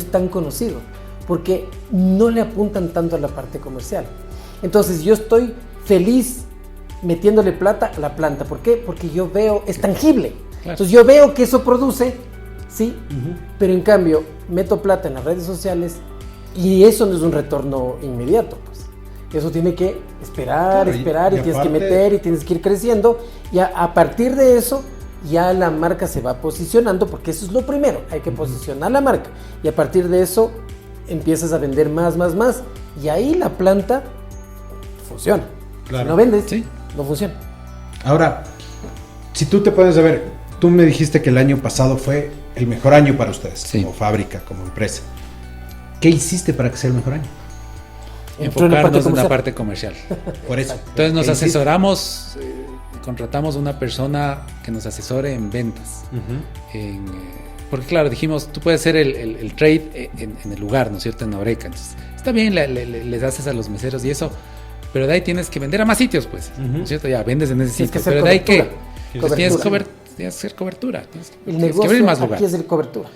Speaker 1: tan conocido, porque no le apuntan tanto a la parte comercial. Entonces yo estoy feliz metiéndole plata a la planta. ¿Por qué? Porque yo veo, es tangible. Claro. Entonces yo veo que eso produce, ¿sí? Pero en cambio, meto plata en las redes sociales y eso no es un retorno inmediato, pues. Eso tiene que esperar y tienes que meter y tienes que ir creciendo. Y a partir de eso, ya la marca se va posicionando, porque eso es lo primero, hay que posicionar la marca. Y a partir de eso, empiezas a vender más. Y ahí la planta funciona. Claro. Si no vendes, no funciona.
Speaker 2: Ahora, si tú te puedes ver, tú me dijiste que el año pasado fue el mejor año para ustedes, como fábrica, como empresa. ¿Qué hiciste para que sea el mejor año?
Speaker 3: Enfocarnos en la parte comercial.
Speaker 2: Por eso.
Speaker 3: Entonces nos asesoramos, contratamos una persona que nos asesore en ventas. Porque claro, dijimos, tú puedes hacer el trade en el lugar, ¿no es cierto? En Oreca. Entonces, está bien, les haces a los meseros y eso, pero de ahí tienes que vender a más sitios, pues, ¿no es cierto? Ya vendes en ese sitio, pero de ahí que tienes que hacer cobertura. Tienes que abrir más lugares.
Speaker 1: Aquí es el cobertura.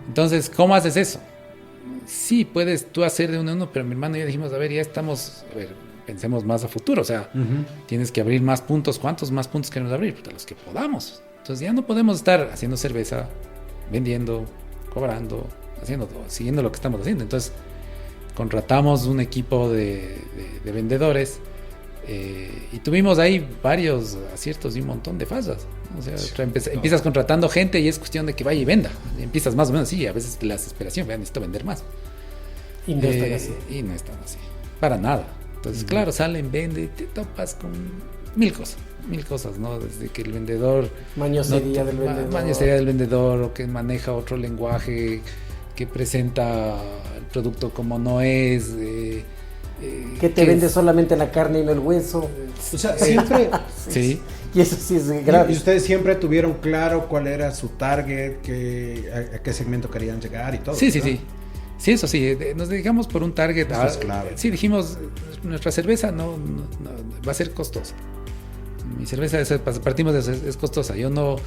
Speaker 3: Entonces, ¿cómo haces eso? Sí, puedes tú hacer de uno a uno, pero mi hermano y yo dijimos, a ver, ya estamos pensemos más a futuro, o sea, tienes que abrir más puntos. ¿Cuántos más puntos queremos abrir? Pues los que podamos. Entonces ya no podemos estar haciendo cerveza, vendiendo, cobrando, haciendo todo, siguiendo lo que estamos haciendo. Entonces contratamos un equipo de vendedores y tuvimos ahí varios aciertos y un montón de fallas. O sea, empiezas contratando gente y es cuestión de que vaya y venda. Empiezas más o menos así, a veces la desesperación, necesito vender más.
Speaker 1: Y no están así.
Speaker 3: Y no están así, para nada. Entonces, claro, salen, vende, te topas con mil cosas, ¿no? Desde que el vendedor...
Speaker 1: Mañosería del vendedor.
Speaker 3: Mañosería del vendedor, o que maneja otro lenguaje, que presenta el producto como no es...
Speaker 1: que te vende solamente la carne y no el hueso.
Speaker 2: O sea, siempre...
Speaker 3: Sí.
Speaker 1: Y eso sí es grave.
Speaker 2: Y ustedes siempre tuvieron claro cuál era su target, a qué segmento querían llegar y todo.
Speaker 3: Sí,
Speaker 2: ¿verdad?
Speaker 3: sí. Sí, eso sí, nos dedicamos por un target.
Speaker 2: Eso es clave.
Speaker 3: Sí, dijimos, nuestra cerveza no va a ser costosa. Mi cerveza, partimos de eso, es costosa. Yo no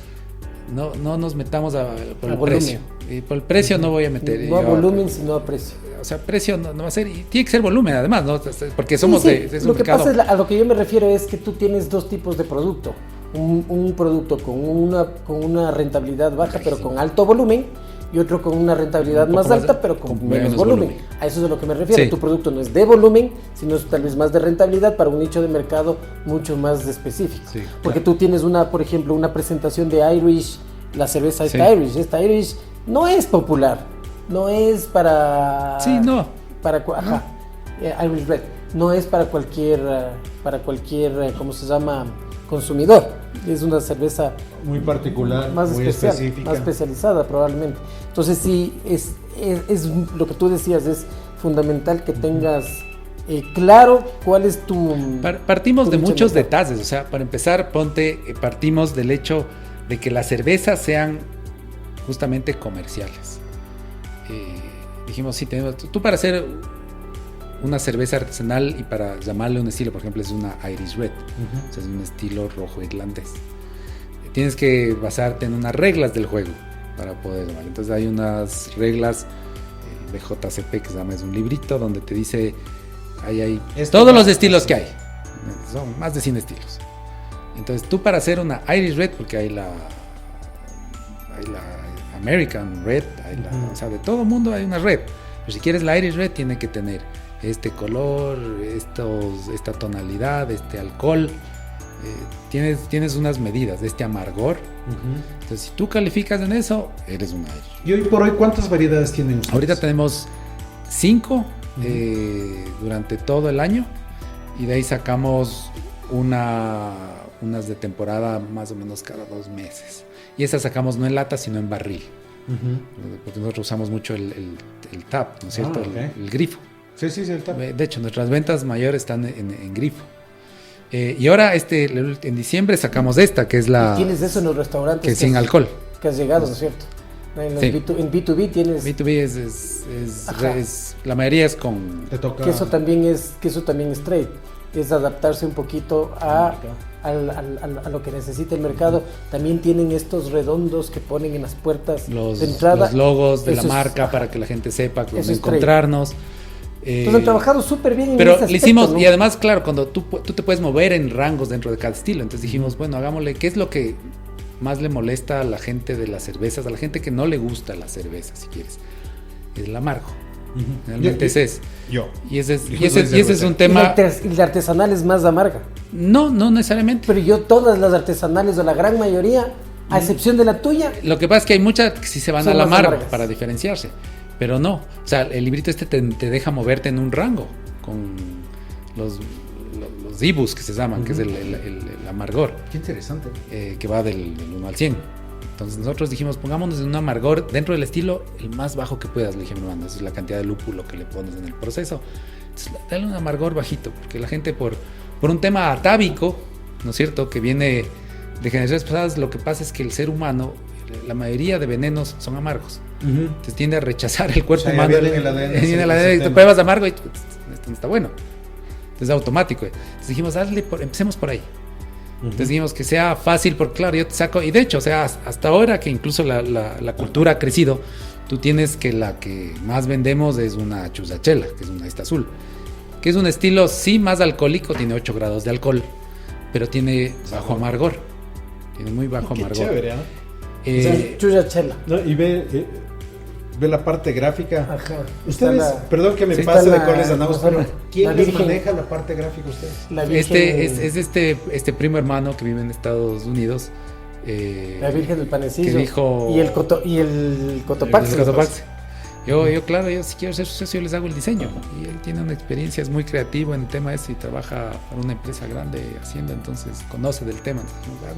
Speaker 3: nos metamos por el precio. Y por el precio no voy a meter.
Speaker 1: No a volumen, sino a precio.
Speaker 3: O sea, precio no va a ser, y tiene que ser volumen además, ¿no? Porque somos
Speaker 1: sí.
Speaker 3: de
Speaker 1: Lo que
Speaker 3: mercado.
Speaker 1: pasa es, a lo que yo me refiero es que tú tienes dos tipos de producto. Un producto con una rentabilidad baja, pero con alto volumen, y otro con una rentabilidad más alta, pero con menos volumen. A eso es a lo que me refiero. Sí. Tu producto no es de volumen, sino es tal vez más de rentabilidad para un nicho de mercado mucho más específico. Sí, porque tú tienes por ejemplo, una presentación de Irish, la cerveza Irish. Esta Irish no es popular, no es para...
Speaker 3: Sí, no.
Speaker 1: Irish Red. No es para cualquier, ¿cómo se llama? Consumidor. Es una cerveza
Speaker 2: muy particular,
Speaker 1: más
Speaker 2: muy
Speaker 1: especial,
Speaker 2: específica,
Speaker 1: más especializada probablemente. Entonces sí, es lo que tú decías, es fundamental que tengas claro cuál es tu...
Speaker 3: Partimos de muchos detalles, o sea, para empezar, partimos del hecho de que las cervezas sean justamente comerciales. Dijimos, sí, tú para hacer una cerveza artesanal y para llamarle un estilo, por ejemplo, es una Irish Red, o sea, es un estilo rojo irlandés. Tienes que basarte en unas reglas del juego para poder llamar. Entonces hay unas reglas de JCP que se llama, es un librito donde te dice, hay todos los estilos que hay. Son más de 100 estilos. Entonces tú para hacer una Irish Red, porque hay la American Red, o sea, de todo mundo hay una Red. Pero si quieres la Irish Red tiene que tener este color, esta tonalidad, este alcohol, tienes unas medidas de este amargor. Entonces si tú calificas en eso, eres un Irish.
Speaker 2: ¿Y hoy por hoy cuántas variedades tienen ustedes?
Speaker 3: Ahorita tenemos 5 durante todo el año, y de ahí sacamos unas de temporada más o menos cada 2 meses, y esas sacamos no en lata sino en barril, porque nosotros usamos mucho el tap, ¿no es cierto? El grifo.
Speaker 2: Sí, el tap.
Speaker 3: De hecho, nuestras ventas mayores están en grifo. Y ahora en diciembre sacamos esta, que es la...
Speaker 1: ¿Tienes eso en los restaurantes?
Speaker 3: Que es sin alcohol.
Speaker 1: Que has llegado, ¿no es cierto? En B2B tienes...
Speaker 3: B2B la mayoría es con...
Speaker 1: Te toca... Que eso también es trade. Es adaptarse un poquito a lo que necesita el mercado. También tienen estos redondos que ponen en las puertas de entrada.
Speaker 3: Los logos de la marca para que la gente sepa dónde encontrarnos.
Speaker 1: Entonces han trabajado súper bien en
Speaker 3: pero
Speaker 1: ese aspecto,
Speaker 3: le hicimos,
Speaker 1: ¿no?
Speaker 3: Y además, claro, cuando tú te puedes mover en rangos dentro de cada estilo. Entonces dijimos, bueno, hagámosle, ¿qué es lo que más le molesta a la gente de las cervezas? A la gente que no le gusta la cerveza, si quieres. Es el amargo. Realmente ese es. Y ese es un tema...
Speaker 1: ¿Y la artesanal es más amarga?
Speaker 3: No necesariamente.
Speaker 1: Pero todas las artesanales, o la gran mayoría, a excepción de la tuya...
Speaker 3: Lo que pasa es que hay muchas que sí se van al amargo para diferenciarse. Pero no, o sea, el librito te deja moverte en un rango con los IBUs que se llaman, que es el amargor.
Speaker 2: Qué interesante.
Speaker 3: Que va del 1 al 100. Entonces nosotros dijimos, pongámonos en un amargor dentro del estilo el más bajo que puedas. Le dije, esa es la cantidad de lúpulo que le pones en el proceso. Entonces, dale un amargor bajito, porque la gente por un tema atávico, ¿no es cierto?, que viene de generaciones pasadas, lo que pasa es que el ser humano, la mayoría de venenos son amargos. Entonces tiende a rechazar el cuerpo humano. Te pruebas amargo y esto no está bueno. Entonces es automático. Entonces dijimos, empecemos por ahí. Entonces dijimos que sea fácil, porque claro, yo te saco, y de hecho, o sea, hasta ahora que incluso la cultura ha crecido, tú tienes que la que más vendemos es una chuzachela, que es una esta azul, que es un estilo sí más alcohólico, tiene 8 grados de alcohol, pero tiene bajo amargor. Tiene muy bajo amargor.
Speaker 2: Chévere, ¿eh?
Speaker 1: O sea, chulla chela.
Speaker 2: No, y ve la parte gráfica.
Speaker 1: Ajá.
Speaker 2: Ustedes, perdón que me
Speaker 1: sí,
Speaker 2: pase de
Speaker 1: la-
Speaker 2: cuáles andamos, pero ¿quién
Speaker 1: la
Speaker 2: les
Speaker 1: Virgen.
Speaker 2: maneja la parte gráfica ustedes?
Speaker 1: La Virgen,
Speaker 3: Este primo hermano que vive en Estados Unidos.
Speaker 1: la Virgen del Panecillo.
Speaker 3: Que dijo...
Speaker 1: Y el Cotopaxi.
Speaker 3: El Cotopaxi. Yo, claro, yo si quiero ser socio, yo les hago el diseño. Y él tiene una experiencia, es muy creativo en el tema ese y trabaja para una empresa grande haciendo, entonces conoce del tema.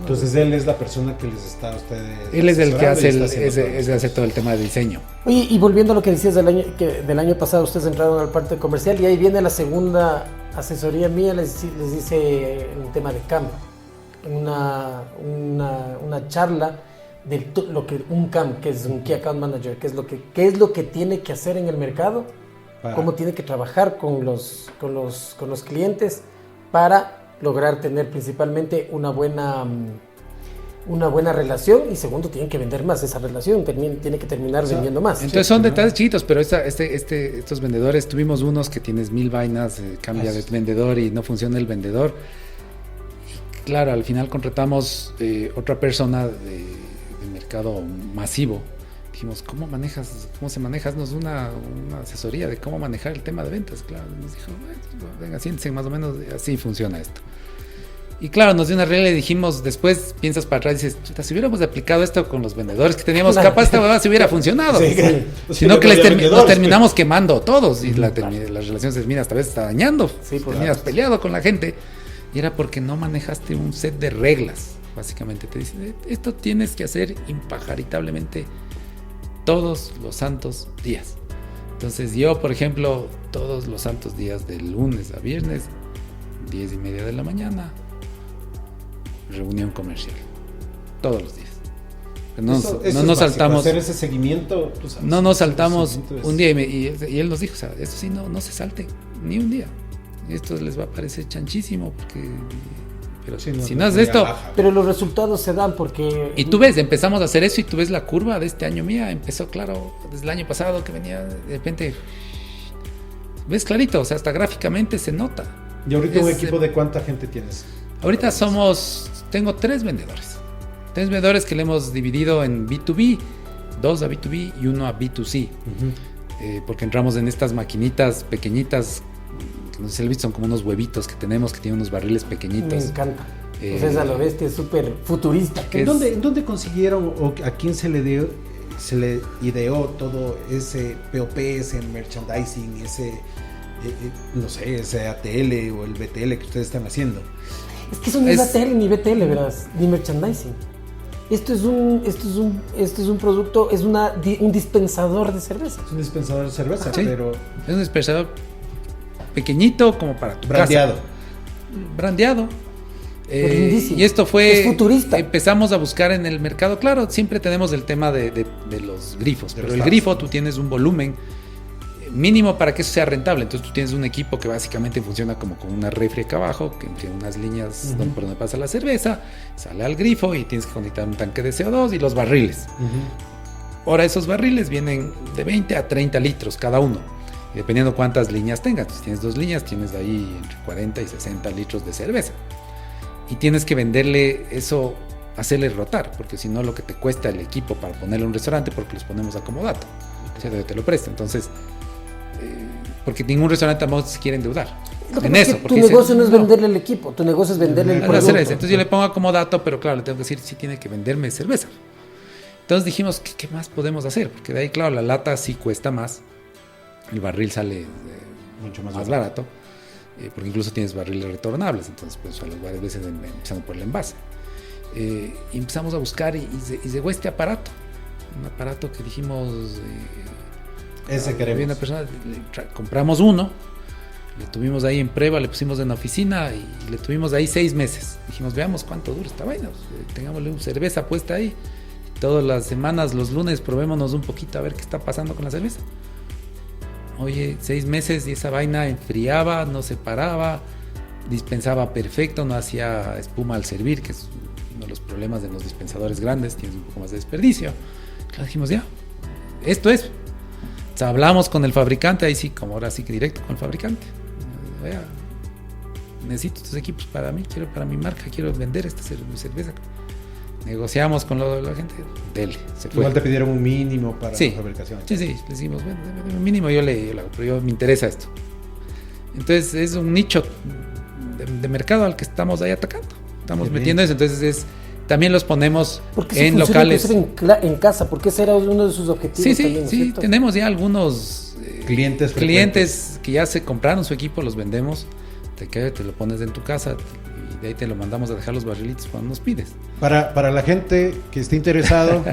Speaker 2: Entonces él es la persona que les está a ustedes.
Speaker 3: Él es el que hace,
Speaker 2: hace
Speaker 3: todo el tema de diseño.
Speaker 1: Oye, y volviendo a lo que decías del año pasado, ustedes entraron al parte comercial y ahí viene la segunda asesoría mía, les dice en tema de CAM, una charla de lo que un CAM, que es un Key Account Manager, qué es lo que tiene que hacer en el mercado, cómo tiene que trabajar con los clientes para lograr tener principalmente una buena relación, y segundo, tienen que vender más esa relación, tiene que terminar vendiendo más.
Speaker 3: Entonces son detalles chiquitos, pero estos vendedores, tuvimos unos que tienes 1000 vainas, cambia de vendedor y no funciona el vendedor. Y claro, al final contratamos otra persona de mercado masivo. Dijimos, ¿cómo se maneja? Haznos una asesoría de cómo manejar el tema de ventas. Claro, nos dijo, venga, siéntense, más o menos así funciona esto. Y claro, nos dio una regla y dijimos, después piensas para atrás y dices, si hubiéramos aplicado esto con los vendedores que teníamos, capaz esta huevada se hubiera funcionado.
Speaker 2: Sí,
Speaker 3: sino que nos terminamos quemando todos y la relación se termina, hasta vez está dañando.
Speaker 1: Sí,
Speaker 3: terminas peleado con la gente. Y era porque no manejaste un set de reglas. Básicamente te dicen, esto tienes que hacer impajaritablemente todos los santos días. Entonces yo, por ejemplo, todos los santos días, de lunes a viernes, 10:30 de la mañana, reunión comercial. Todos los días. No nos saltamos.
Speaker 2: Hacer ese seguimiento. Pues,
Speaker 3: no nos saltamos un día y él nos dijo, o sea, esto sí no se salte ni un día. Esto les va a parecer chanchísimo porque... Pero
Speaker 2: sí,
Speaker 3: si no haces esto...
Speaker 1: Pero los resultados se dan porque...
Speaker 3: Y tú ves, empezamos a hacer eso y tú ves la curva de este año mía. Empezó, claro, desde el año pasado que venía, de repente... Ves clarito, o sea, hasta gráficamente se nota.
Speaker 2: ¿Y ahorita un equipo de cuánta gente tienes?
Speaker 3: Ahorita tengo 3 vendedores. 3 vendedores que le hemos dividido en B2B, 2 a B2B y 1 a B2C. Porque entramos en estas maquinitas pequeñitas, no sé si lo visto, son como unos huevitos que tenemos que tienen unos barriles pequeñitos.
Speaker 1: Me encanta. Pues es a lo bestia, es súper futurista.
Speaker 2: ¿En dónde consiguieron o a quién se le ideó todo ese POP, ese merchandising, ese no sé, ese ATL o el BTL que ustedes están haciendo?
Speaker 1: Es que eso no es ATL ni BTL, verás, ni merchandising. Esto es un producto, es un dispensador de cerveza.
Speaker 2: Es un dispensador de cerveza,
Speaker 3: sí,
Speaker 2: pero...
Speaker 3: Es un dispensador pequeñito como para tu
Speaker 2: brandeado.
Speaker 3: casa. Brandeado.
Speaker 1: Lindísimo.
Speaker 3: Y esto fue...
Speaker 1: Es futurista.
Speaker 3: Empezamos a buscar en el mercado. Claro, siempre tenemos el tema de los grifos. Pero el grifo, tú tienes un volumen mínimo para que eso sea rentable. Entonces tú tienes un equipo que básicamente funciona como con una refri acá abajo, que entre unas líneas por donde pasa la cerveza, sale al grifo y tienes que conectar un tanque de CO2 y los barriles. Ahora esos barriles vienen de 20 a 30 litros cada uno. Y dependiendo cuántas líneas tengas. Si tienes 2 líneas, tienes ahí entre 40 y 60 litros de cerveza. Y tienes que venderle eso, hacerle rotar, porque si no lo que te cuesta el equipo para ponerle un restaurante, porque los ponemos acomodato, o sea, te lo presta. Entonces, porque ningún restaurante tampoco se quiere endeudar.
Speaker 1: En eso, tu negocio no es venderle el equipo, tu negocio es venderle el producto.
Speaker 3: Entonces yo le pongo acomodato, pero claro, le tengo que decir si tiene que venderme cerveza. Entonces dijimos, ¿qué más podemos hacer? Porque de ahí, claro, la lata sí cuesta más, el barril sale
Speaker 2: mucho más
Speaker 3: barato. Porque incluso tienes barriles retornables, entonces pues varias veces empezando por el envase. Y empezamos a buscar y llegó este aparato, un aparato que dijimos,
Speaker 2: ese queremos.
Speaker 3: Una persona, compramos uno, le tuvimos ahí en prueba, le pusimos en la oficina y le tuvimos ahí 6 meses. Dijimos, veamos cuánto dura esta vaina, tengámosle una cerveza puesta ahí, todas las semanas, los lunes, probémonos un poquito a ver qué está pasando con la cerveza. Oye, 6 meses y esa vaina enfriaba, no se paraba, dispensaba perfecto, no hacía espuma al servir, que es uno de los problemas de los dispensadores grandes, tienes un poco más de desperdicio. Claro, dijimos, ya, esto es. O sea, hablamos con el fabricante, ahí sí, como ahora sí que directo con el fabricante. vea, necesito estos equipos para mí, quiero para mi marca, quiero vender esta cerveza. Negociamos con la gente, dele, se fue.
Speaker 2: Igual te pidieron un mínimo para
Speaker 3: Sí.
Speaker 2: la fabricación.
Speaker 3: Sí, le decimos, bueno, deme un mínimo, yo le hago, pero yo me interesa esto. Entonces es un nicho de mercado al que estamos ahí atacando. Estamos
Speaker 2: Qué
Speaker 3: metiendo eso, entonces también los ponemos
Speaker 1: Porque
Speaker 3: en locales.
Speaker 1: En casa, porque ese era uno de sus objetivos.
Speaker 3: Sí,
Speaker 1: también, ¿no es
Speaker 3: sí,
Speaker 1: cierto?
Speaker 3: tenemos ya algunos
Speaker 2: Clientes
Speaker 3: que ya se compraron su equipo, los vendemos, te lo pones en tu casa y de ahí te lo mandamos a dejar los barrilitos cuando nos pides.
Speaker 2: Para la gente que esté interesado,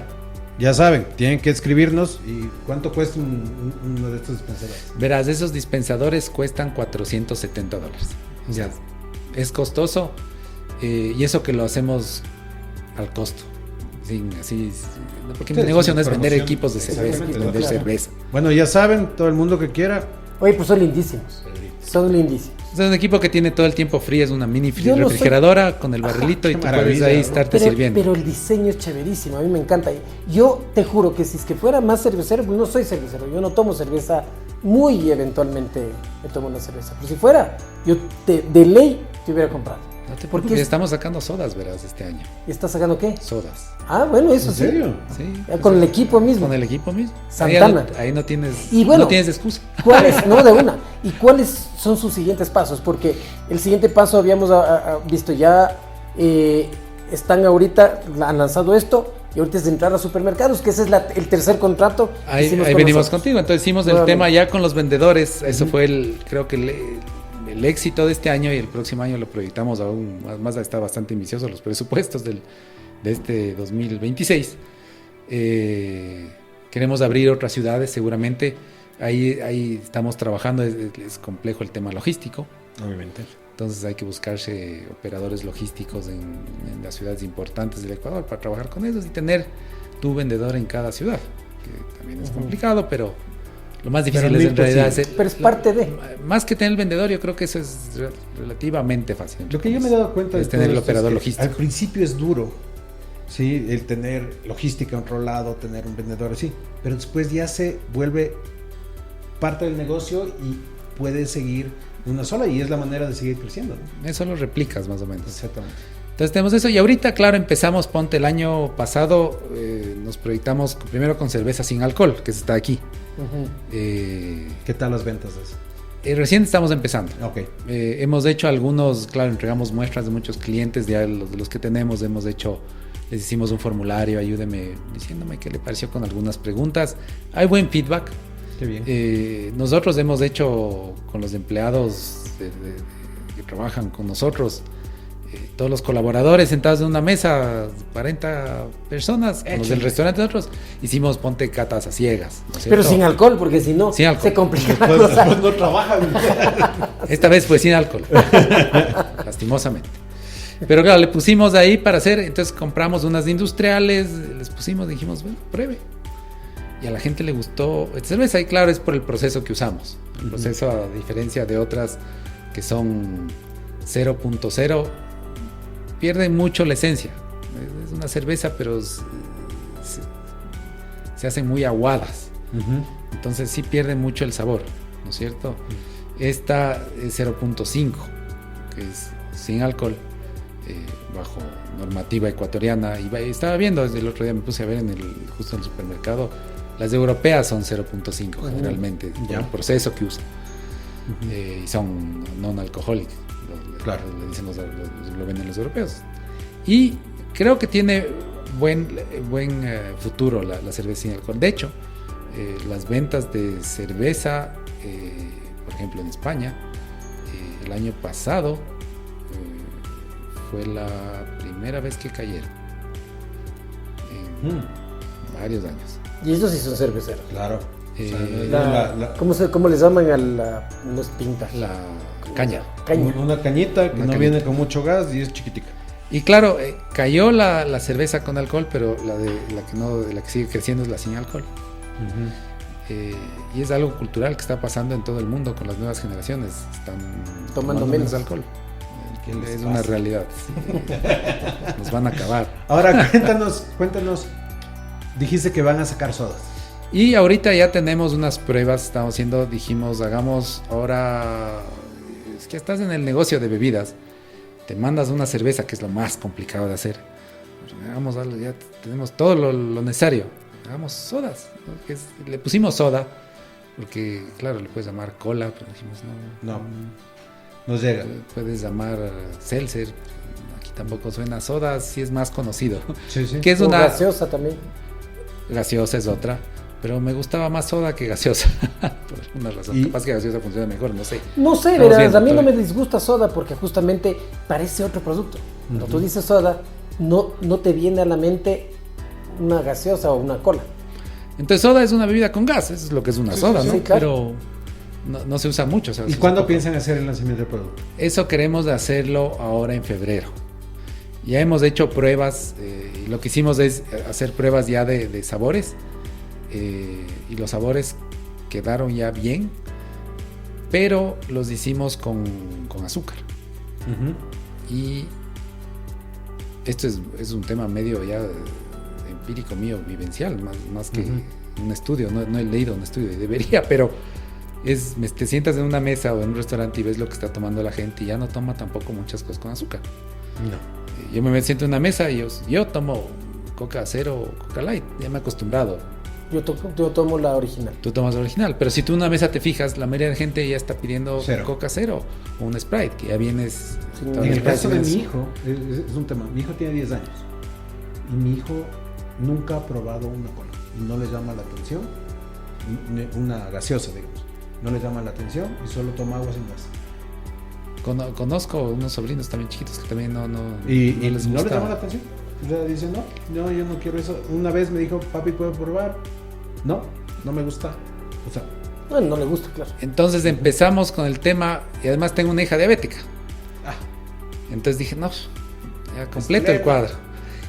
Speaker 2: ya saben, tienen que escribirnos. ¿Y cuánto cuesta uno de estos dispensadores?
Speaker 3: Verás, esos dispensadores cuestan $470. O sea, es costoso y eso que lo hacemos al costo. Porque mi negocio no es vender
Speaker 2: promoción.
Speaker 3: equipos de cerveza, es
Speaker 2: Exactamente,
Speaker 3: vender
Speaker 1: claro.
Speaker 3: cerveza.
Speaker 2: Bueno, ya saben, todo el mundo que quiera.
Speaker 1: Oye, pues son lindísimos. Son lindísimos.
Speaker 3: Es un equipo que tiene todo el tiempo frío, es una mini
Speaker 1: Yo no
Speaker 3: refrigeradora con el barrilito y
Speaker 2: qué
Speaker 3: tú puedes
Speaker 2: maravilla,
Speaker 3: ahí
Speaker 2: ¿no?
Speaker 3: estarte sirviendo.
Speaker 1: Pero el diseño es chéverísimo, a mí me encanta. Yo te juro que si es que fuera más cervecero, pues no soy cervecero, yo no tomo cerveza, muy eventualmente me tomo una cerveza. Pero si fuera, yo de ley te hubiera comprado.
Speaker 3: No te
Speaker 1: Porque
Speaker 3: preocupes, estamos sacando sodas, verás, este año.
Speaker 1: ¿Y estás sacando qué?
Speaker 3: Sodas.
Speaker 1: Ah, bueno, eso
Speaker 2: ¿En
Speaker 1: sí.
Speaker 2: serio?
Speaker 3: Sí.
Speaker 1: Ya con el equipo mismo.
Speaker 3: Con el equipo mismo.
Speaker 1: Santana.
Speaker 3: Ahí no tienes,
Speaker 1: Y bueno,
Speaker 3: no tienes excusa.
Speaker 1: ¿Cuáles? No, de una. ¿Y cuáles son sus siguientes pasos? Porque el siguiente paso habíamos visto ya, están ahorita, han lanzado esto, y ahorita es de entrar a supermercados, que ese es el tercer contrato. que
Speaker 3: Ahí
Speaker 1: hicimos con
Speaker 3: venimos
Speaker 1: nosotros.
Speaker 3: contigo. Entonces hicimos el
Speaker 1: Nuevamente.
Speaker 3: tema ya con los vendedores. Eso fue creo que el éxito de este año, y el próximo año lo proyectamos aún más. Está bastante ambicioso los presupuestos de este 2026. Queremos abrir otras ciudades seguramente. Ahí estamos trabajando. Es complejo el tema logístico.
Speaker 2: Obviamente.
Speaker 3: Entonces hay que buscarse operadores logísticos en las ciudades importantes del Ecuador para trabajar con ellos y tener tu vendedor en cada ciudad, que también es complicado, pero lo más difícil
Speaker 2: Pero
Speaker 3: es
Speaker 2: no
Speaker 3: en realidad
Speaker 2: imposible.
Speaker 1: Pero es parte de.
Speaker 3: más que tener el vendedor, yo creo que eso es relativamente fácil.
Speaker 2: Lo que yo me he dado cuenta
Speaker 3: es
Speaker 2: de
Speaker 3: tener
Speaker 2: todo
Speaker 3: el
Speaker 2: esto
Speaker 3: operador
Speaker 2: que
Speaker 3: logístico.
Speaker 2: Al principio es duro, sí, el tener logística controlado, tener un vendedor así, pero después ya se vuelve parte del negocio y puedes seguir de una sola, y es la manera de seguir creciendo, ¿no?
Speaker 3: Eso lo replicas más o menos.
Speaker 2: Exactamente.
Speaker 3: Entonces tenemos eso, y ahorita, claro, empezamos, ponte el año pasado, nos proyectamos primero con cerveza sin alcohol, que está aquí.
Speaker 1: Ujú.
Speaker 2: ¿Qué tal las ventas de eso?
Speaker 3: Recién estamos empezando.
Speaker 2: Ok.
Speaker 3: Hemos hecho algunos, claro, entregamos muestras de muchos clientes, ya de los que tenemos, les hicimos un formulario, ayúdeme diciéndome qué le pareció con algunas preguntas. Hay buen feedback.
Speaker 2: Qué bien.
Speaker 3: Nosotros hemos hecho con los empleados que trabajan con nosotros, todos los colaboradores sentados en una mesa, 40 personas, con los del restaurante nosotros, hicimos ponte catas a ciegas, ¿no es
Speaker 1: Pero
Speaker 3: cierto?
Speaker 1: sin alcohol, porque si no,
Speaker 3: Sin alcohol.
Speaker 1: se complica la
Speaker 2: Después
Speaker 1: cosa.
Speaker 2: no trabajan.
Speaker 3: Esta vez fue sin alcohol, lastimosamente. Pero claro, le pusimos ahí para hacer, entonces compramos unas industriales, les pusimos, dijimos, bueno, pruebe. Y a la gente le gustó esta cerveza, y claro, es por el proceso que usamos. El proceso, a diferencia de otras que son 0.0, pierde mucho la esencia. Es una cerveza, pero se hacen muy aguadas. Entonces sí pierde mucho el sabor, ¿no es cierto? Esta es 0.5, que es sin alcohol, bajo normativa ecuatoriana. Y estaba viendo, desde el otro día me puse a ver justo en el supermercado, las europeas son 0.5 generalmente, por el proceso que usan. Y son non-alcohólicas,
Speaker 2: Claro.
Speaker 3: lo venden los europeos. Y creo que tiene buen futuro la cerveza sin alcohol. De hecho, las ventas de cerveza, por ejemplo en España, el año pasado fue la primera vez que cayeron en varios años.
Speaker 1: Y ellos sí son cerveceros.
Speaker 2: Claro. O sea,
Speaker 1: ¿Cómo les llaman a la no es pinta?
Speaker 3: La caña.
Speaker 1: Caña.
Speaker 2: una cañita que
Speaker 3: Una
Speaker 2: no
Speaker 3: cañita.
Speaker 2: viene con mucho gas y es chiquitica.
Speaker 3: Y claro, cayó la cerveza con alcohol, pero la que sigue creciendo es la sin alcohol. Y es algo cultural que está pasando en todo el mundo con las nuevas generaciones. Están
Speaker 1: Tomando menos
Speaker 3: alcohol.
Speaker 2: ¿Qué les
Speaker 3: Es
Speaker 2: pasa?
Speaker 3: una realidad. Nos van a acabar.
Speaker 2: Ahora cuéntanos. Dijiste que van a sacar sodas.
Speaker 3: Y ahorita ya tenemos unas pruebas, dijimos, hagamos ahora, que estás en el negocio de bebidas, te mandas una cerveza, que es lo más complicado de hacer. Hagamos algo, ya tenemos todo lo necesario. Hagamos sodas, ¿no? Le pusimos soda, porque claro, le puedes llamar cola, pero dijimos
Speaker 2: No, nos llega.
Speaker 3: Puedes llamar seltzer, aquí tampoco suena. Soda, sí es más conocido.
Speaker 2: Sí, sí.
Speaker 3: Que es
Speaker 1: O
Speaker 3: una
Speaker 1: gaseosa también.
Speaker 3: gaseosa, es otra. Pero me gustaba más soda que gaseosa. Por alguna razón. Capaz que gaseosa funciona mejor, no sé.
Speaker 1: No sé,
Speaker 3: Estamos
Speaker 1: verás,
Speaker 3: viendo,
Speaker 1: a mí no
Speaker 3: todavía.
Speaker 1: me disgusta soda porque justamente parece otro producto. Cuando tú dices soda, no te viene a la mente una gaseosa o una cola.
Speaker 3: Entonces soda es una bebida con gas, eso es lo que es una soda,
Speaker 1: sí,
Speaker 3: ¿no?
Speaker 1: sí, claro.
Speaker 3: Pero no se usa mucho. O sea,
Speaker 2: ¿Y
Speaker 3: se
Speaker 2: cuándo
Speaker 3: usa poco.
Speaker 2: piensan hacer el lanzamiento del producto?
Speaker 3: Eso queremos hacerlo ahora en febrero. Ya hemos hecho pruebas, y lo que hicimos es hacer pruebas ya de sabores, y los sabores quedaron ya bien, pero los hicimos con azúcar. Y esto es un tema medio ya empírico mío, vivencial, más que un estudio. No he leído un estudio y debería, pero te sientas en una mesa o en un restaurante y ves lo que está tomando la gente y ya no toma tampoco muchas cosas con azúcar.
Speaker 2: No.
Speaker 3: Yo me siento en una mesa y yo tomo Coca Cero o Coca Light, ya me he acostumbrado.
Speaker 1: Yo tomo la original.
Speaker 3: Tú tomas la original, pero si tú en una mesa te fijas, la mayoría de gente ya está pidiendo
Speaker 2: Cero.
Speaker 3: Coca Cero o un Sprite, que ya vienes...
Speaker 1: Sí,
Speaker 3: todo
Speaker 2: En el
Speaker 3: Sprite
Speaker 2: caso de mi
Speaker 3: vienes-
Speaker 2: hijo, es un tema. Mi hijo tiene 10 años y mi hijo nunca ha probado una cola y no le llama la atención, una gaseosa, digamos. No le llama la atención y solo toma agua sin gas.
Speaker 3: Conozco unos sobrinos también chiquitos que también no
Speaker 2: Y
Speaker 3: les
Speaker 2: no le
Speaker 3: gusta.
Speaker 2: llama la atención. O sea, dice, no, yo no quiero eso. Una vez me dijo, papi, ¿puedo probar? No me gusta. O sea,
Speaker 1: Bueno, no le gusta, claro.
Speaker 3: Entonces empezamos con el tema, y además tengo una hija diabética.
Speaker 2: ah,
Speaker 3: Entonces dije, no, ya completo el
Speaker 2: Excelente.
Speaker 3: cuadro.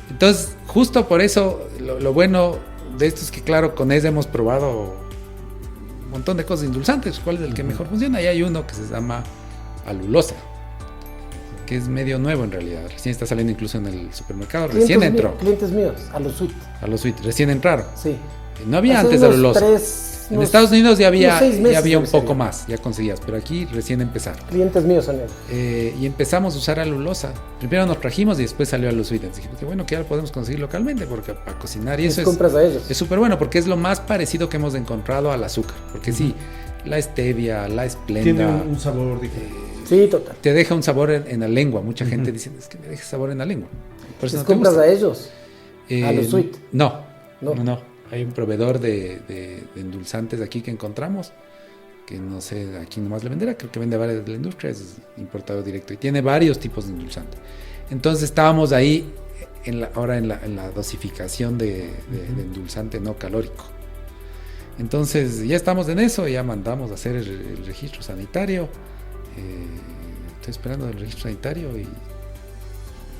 Speaker 3: Entonces, justo por eso, lo bueno de esto es que, claro, con ESA hemos probado un montón de cosas indulzantes. ¿Cuál es el que mejor funciona? Y hay uno que se llama alulosa, que es medio nuevo en realidad. Recién está saliendo incluso en el supermercado. Recién entró.
Speaker 1: Clientes míos, a los suite.
Speaker 3: A los suites, recién entraron.
Speaker 1: Sí.
Speaker 3: No había
Speaker 1: Hace
Speaker 3: antes
Speaker 1: unos
Speaker 3: alulosa. En Estados Unidos ya había,
Speaker 1: unos 6 meses
Speaker 3: ya había un
Speaker 1: debe ser
Speaker 3: poco
Speaker 1: ya.
Speaker 3: más, ya conseguías, pero aquí recién empezaron.
Speaker 1: Clientes míos son ellos.
Speaker 3: Y empezamos a usar alulosa. Primero nos trajimos y después salió alulosa. Dije, qué bueno que ya lo podemos conseguir localmente, porque para cocinar y
Speaker 1: Les
Speaker 3: eso
Speaker 1: compras a ellos.
Speaker 3: es súper bueno, porque es lo más parecido que hemos encontrado al azúcar. Porque sí, la stevia, la
Speaker 2: tiene
Speaker 3: esplenda,
Speaker 2: un sabor diferente.
Speaker 1: Sí, total.
Speaker 3: te deja un sabor en la lengua. Mucha gente dice, es que me deja sabor en la lengua. Por eso
Speaker 1: Les
Speaker 3: no te
Speaker 1: compras
Speaker 3: gusta.
Speaker 1: a ellos. A los sweet.
Speaker 3: No.
Speaker 1: No.
Speaker 3: Hay un proveedor de endulzantes aquí que encontramos, que no sé a quién nomás le venderá, creo que vende varias de la industria, es importado directo y tiene varios tipos de endulzante. Entonces estábamos ahí ahora en la dosificación de endulzante no calórico. Entonces ya estamos en eso, ya mandamos a hacer el registro sanitario. Estoy esperando el registro sanitario y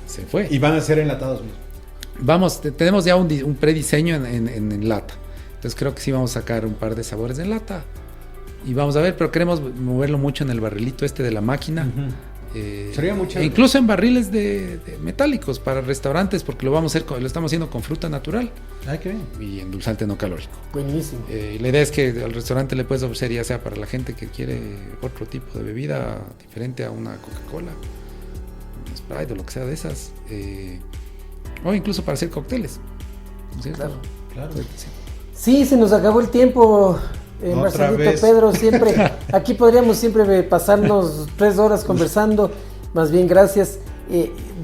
Speaker 3: se fue.
Speaker 2: Y van a ser enlatados mismos.
Speaker 3: Vamos, tenemos ya un prediseño en lata. Entonces creo que sí vamos a sacar un par de sabores en lata. Y vamos a ver, pero queremos moverlo mucho en el barrilito este de la máquina.
Speaker 2: Sería muy chévere.
Speaker 3: Incluso en barriles de metálicos para restaurantes, porque lo estamos haciendo con fruta natural
Speaker 2: Ay, qué bien.
Speaker 3: y endulzante no calórico.
Speaker 1: Buenísimo.
Speaker 3: Y la idea es que al restaurante le puedes ofrecer, ya sea para la gente que quiere otro tipo de bebida diferente a una Coca-Cola, un Sprite o lo que sea de esas, o incluso para hacer cócteles. ¿No es cierto?
Speaker 1: Claro.
Speaker 2: Claro.
Speaker 3: Sí.
Speaker 1: Sí, se nos acabó el tiempo.
Speaker 2: Otra
Speaker 1: Marcelito,
Speaker 2: vez.
Speaker 1: Pedro, siempre. Aquí podríamos siempre pasarnos 3 horas conversando. Más bien, gracias.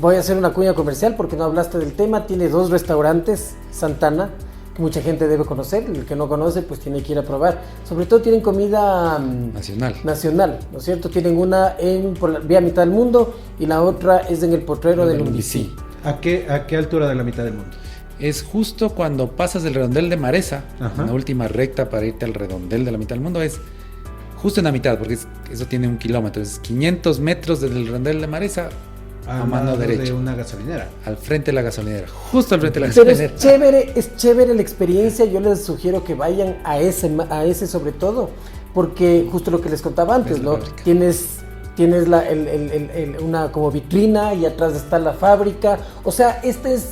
Speaker 1: Voy a hacer una cuña comercial porque no hablaste del tema. Tiene 2 restaurantes, Santana, que mucha gente debe conocer. El que no conoce, pues tiene que ir a probar. Sobre todo tienen comida nacional, ¿no es cierto? Tienen una por la vía mitad del mundo y la otra es en el potrero del Umbicí.
Speaker 2: ¿A qué altura de la mitad del mundo?
Speaker 3: Es justo cuando pasas del redondel de Maresa,
Speaker 2: Ajá.
Speaker 3: la última recta para irte al redondel de la mitad del mundo, es justo en la mitad, porque eso tiene 1 kilómetro, es 500 metros desde el redondel de Maresa a mano derecha,
Speaker 2: de una gasolinera.
Speaker 3: al frente de la gasolinera, justo al frente de la
Speaker 1: Pero
Speaker 3: gasolinera.
Speaker 1: es chévere la experiencia. Yo les sugiero que vayan a ese sobre todo, porque justo lo que les contaba antes,
Speaker 3: Es la
Speaker 1: ¿no?
Speaker 3: fábrica.
Speaker 1: Tienes una como vitrina y atrás está la fábrica. O sea, este es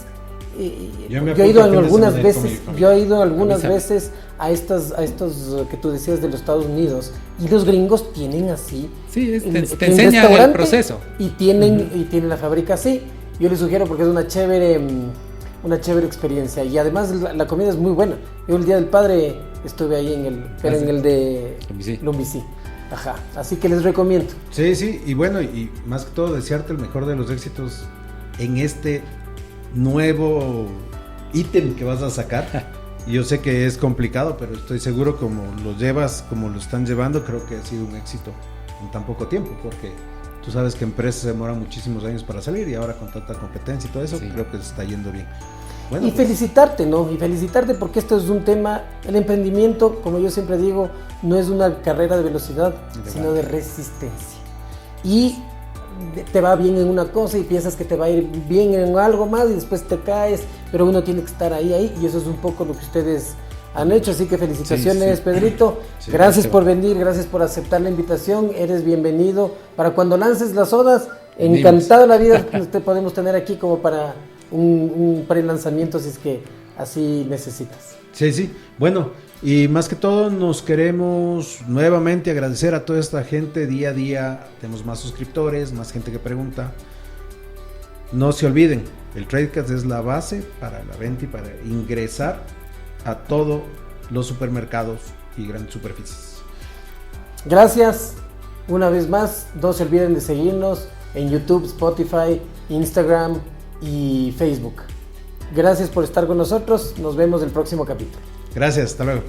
Speaker 2: Yo me
Speaker 1: yo he ido
Speaker 2: apunto el fin de
Speaker 1: algunas
Speaker 2: semana con mi
Speaker 1: veces,
Speaker 2: familia.
Speaker 1: yo he ido algunas
Speaker 3: Avísame.
Speaker 1: veces a estos que tú decías de los Estados Unidos, Y los gringos tienen así.
Speaker 3: Sí, te
Speaker 1: un
Speaker 3: enseña el
Speaker 1: restaurante
Speaker 3: proceso.
Speaker 1: Y tienen la fábrica así. Yo les sugiero porque es una chévere experiencia. Y además la comida es muy buena. Yo el Día del Padre estuve ahí pero en el de Lumbicí. Ajá, así que les recomiendo.
Speaker 2: Sí, sí, y bueno, y más que todo desearte el mejor de los éxitos en este nuevo ítem que vas a sacar. Yo sé que es complicado, pero estoy seguro como lo llevas, como lo están llevando, creo que ha sido un éxito en tan poco tiempo, porque tú sabes que empresas demoran muchísimos años para salir y ahora con tanta competencia y todo eso, creo que se está yendo bien. Bueno,
Speaker 1: y felicitarte, ¿no? Y felicitarte porque esto es un tema, el emprendimiento, como yo siempre digo, no es una carrera de velocidad, sino de resistencia. Y te va bien en una cosa y piensas que te va a ir bien en algo más y después te caes, pero uno tiene que estar ahí y eso es un poco lo que ustedes han hecho, así que felicitaciones, sí. Pedrito, sí, gracias por venir, gracias por aceptar la invitación, eres bienvenido para cuando lances las odas, encantado la vida te podemos tener aquí como para un pre-lanzamiento si es que así necesitas.
Speaker 2: Sí, sí, bueno, y más que todo nos queremos nuevamente agradecer a toda esta gente. Día a día tenemos más suscriptores, más gente que pregunta. No se olviden, el Tradecast es la base para la venta y para ingresar a todos los supermercados y grandes superficies.
Speaker 1: Gracias una vez más, no se olviden de seguirnos en YouTube, Spotify, Instagram y Facebook. Gracias por estar con nosotros, nos vemos el próximo capítulo.
Speaker 2: Gracias, hasta luego.